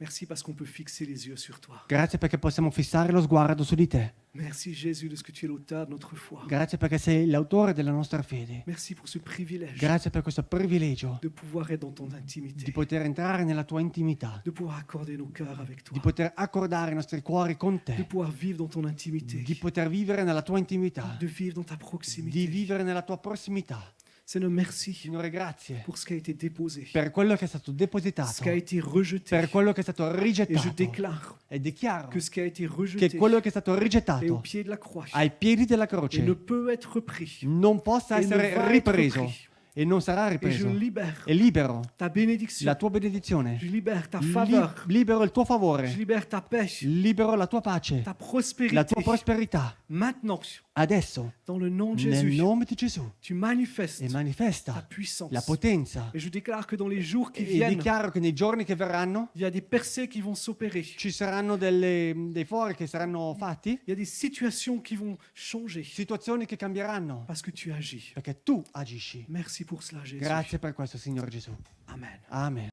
Merci parce qu'on peut fixer les yeux sur toi. Grazie perché possiamo fissare lo sguardo su di te. Merci Jésus de ce que tu es l'auteur de notre foi. Grazie perché sei l'autore della nostra fede. Merci pour ce privilège Grazie per questo privilegio de pouvoir être dans ton di intimité, poter entrare nella tua intimità, de pouvoir accorder nos cœurs avec toi, di poter accordare i nostri cuori con de te, pouvoir vivre dans ton intimité, di poter vivere nella tua intimità, de vivre dans ta di proximité. vivere nella tua prossimità. Seigneur, merci Signore, grazie pour ce qui a été déposé, per quello che è stato ce depositato, qui a été rejeté. per quello che è stato Et je rigettato. déclare E dichiaro que ce qui a été che rejeté quello che è stato est au rigettato pied de la croix ai piedi della et croce ne peut être repris. non possa E ne essere va ripreso être e non sarà Et je ripreso. libère E libero ta bénédiction, la tua benedizione, je libère ta faveur, libero il tuo je favore, libère ta paix, libero la tua pace, ta la prospérité. tua prosperità. Maintenant, Adesso, dans le nom de nel Jésus, nome di Gesù, tu manifestes e ta manifesta puissance. la potenza. Et je déclare que dans les jours qui E viennent, dichiaro che nei giorni che verranno il y a des percées qui vont s'opérer. ci saranno dei fori che saranno fatti, Il y a des situations qui vont changer situazioni che cambieranno, parce que tu agis. perché tu agisci. Merci pour cela, Jésus. Grazie per questo, Signore Gesù. Amen. Amen.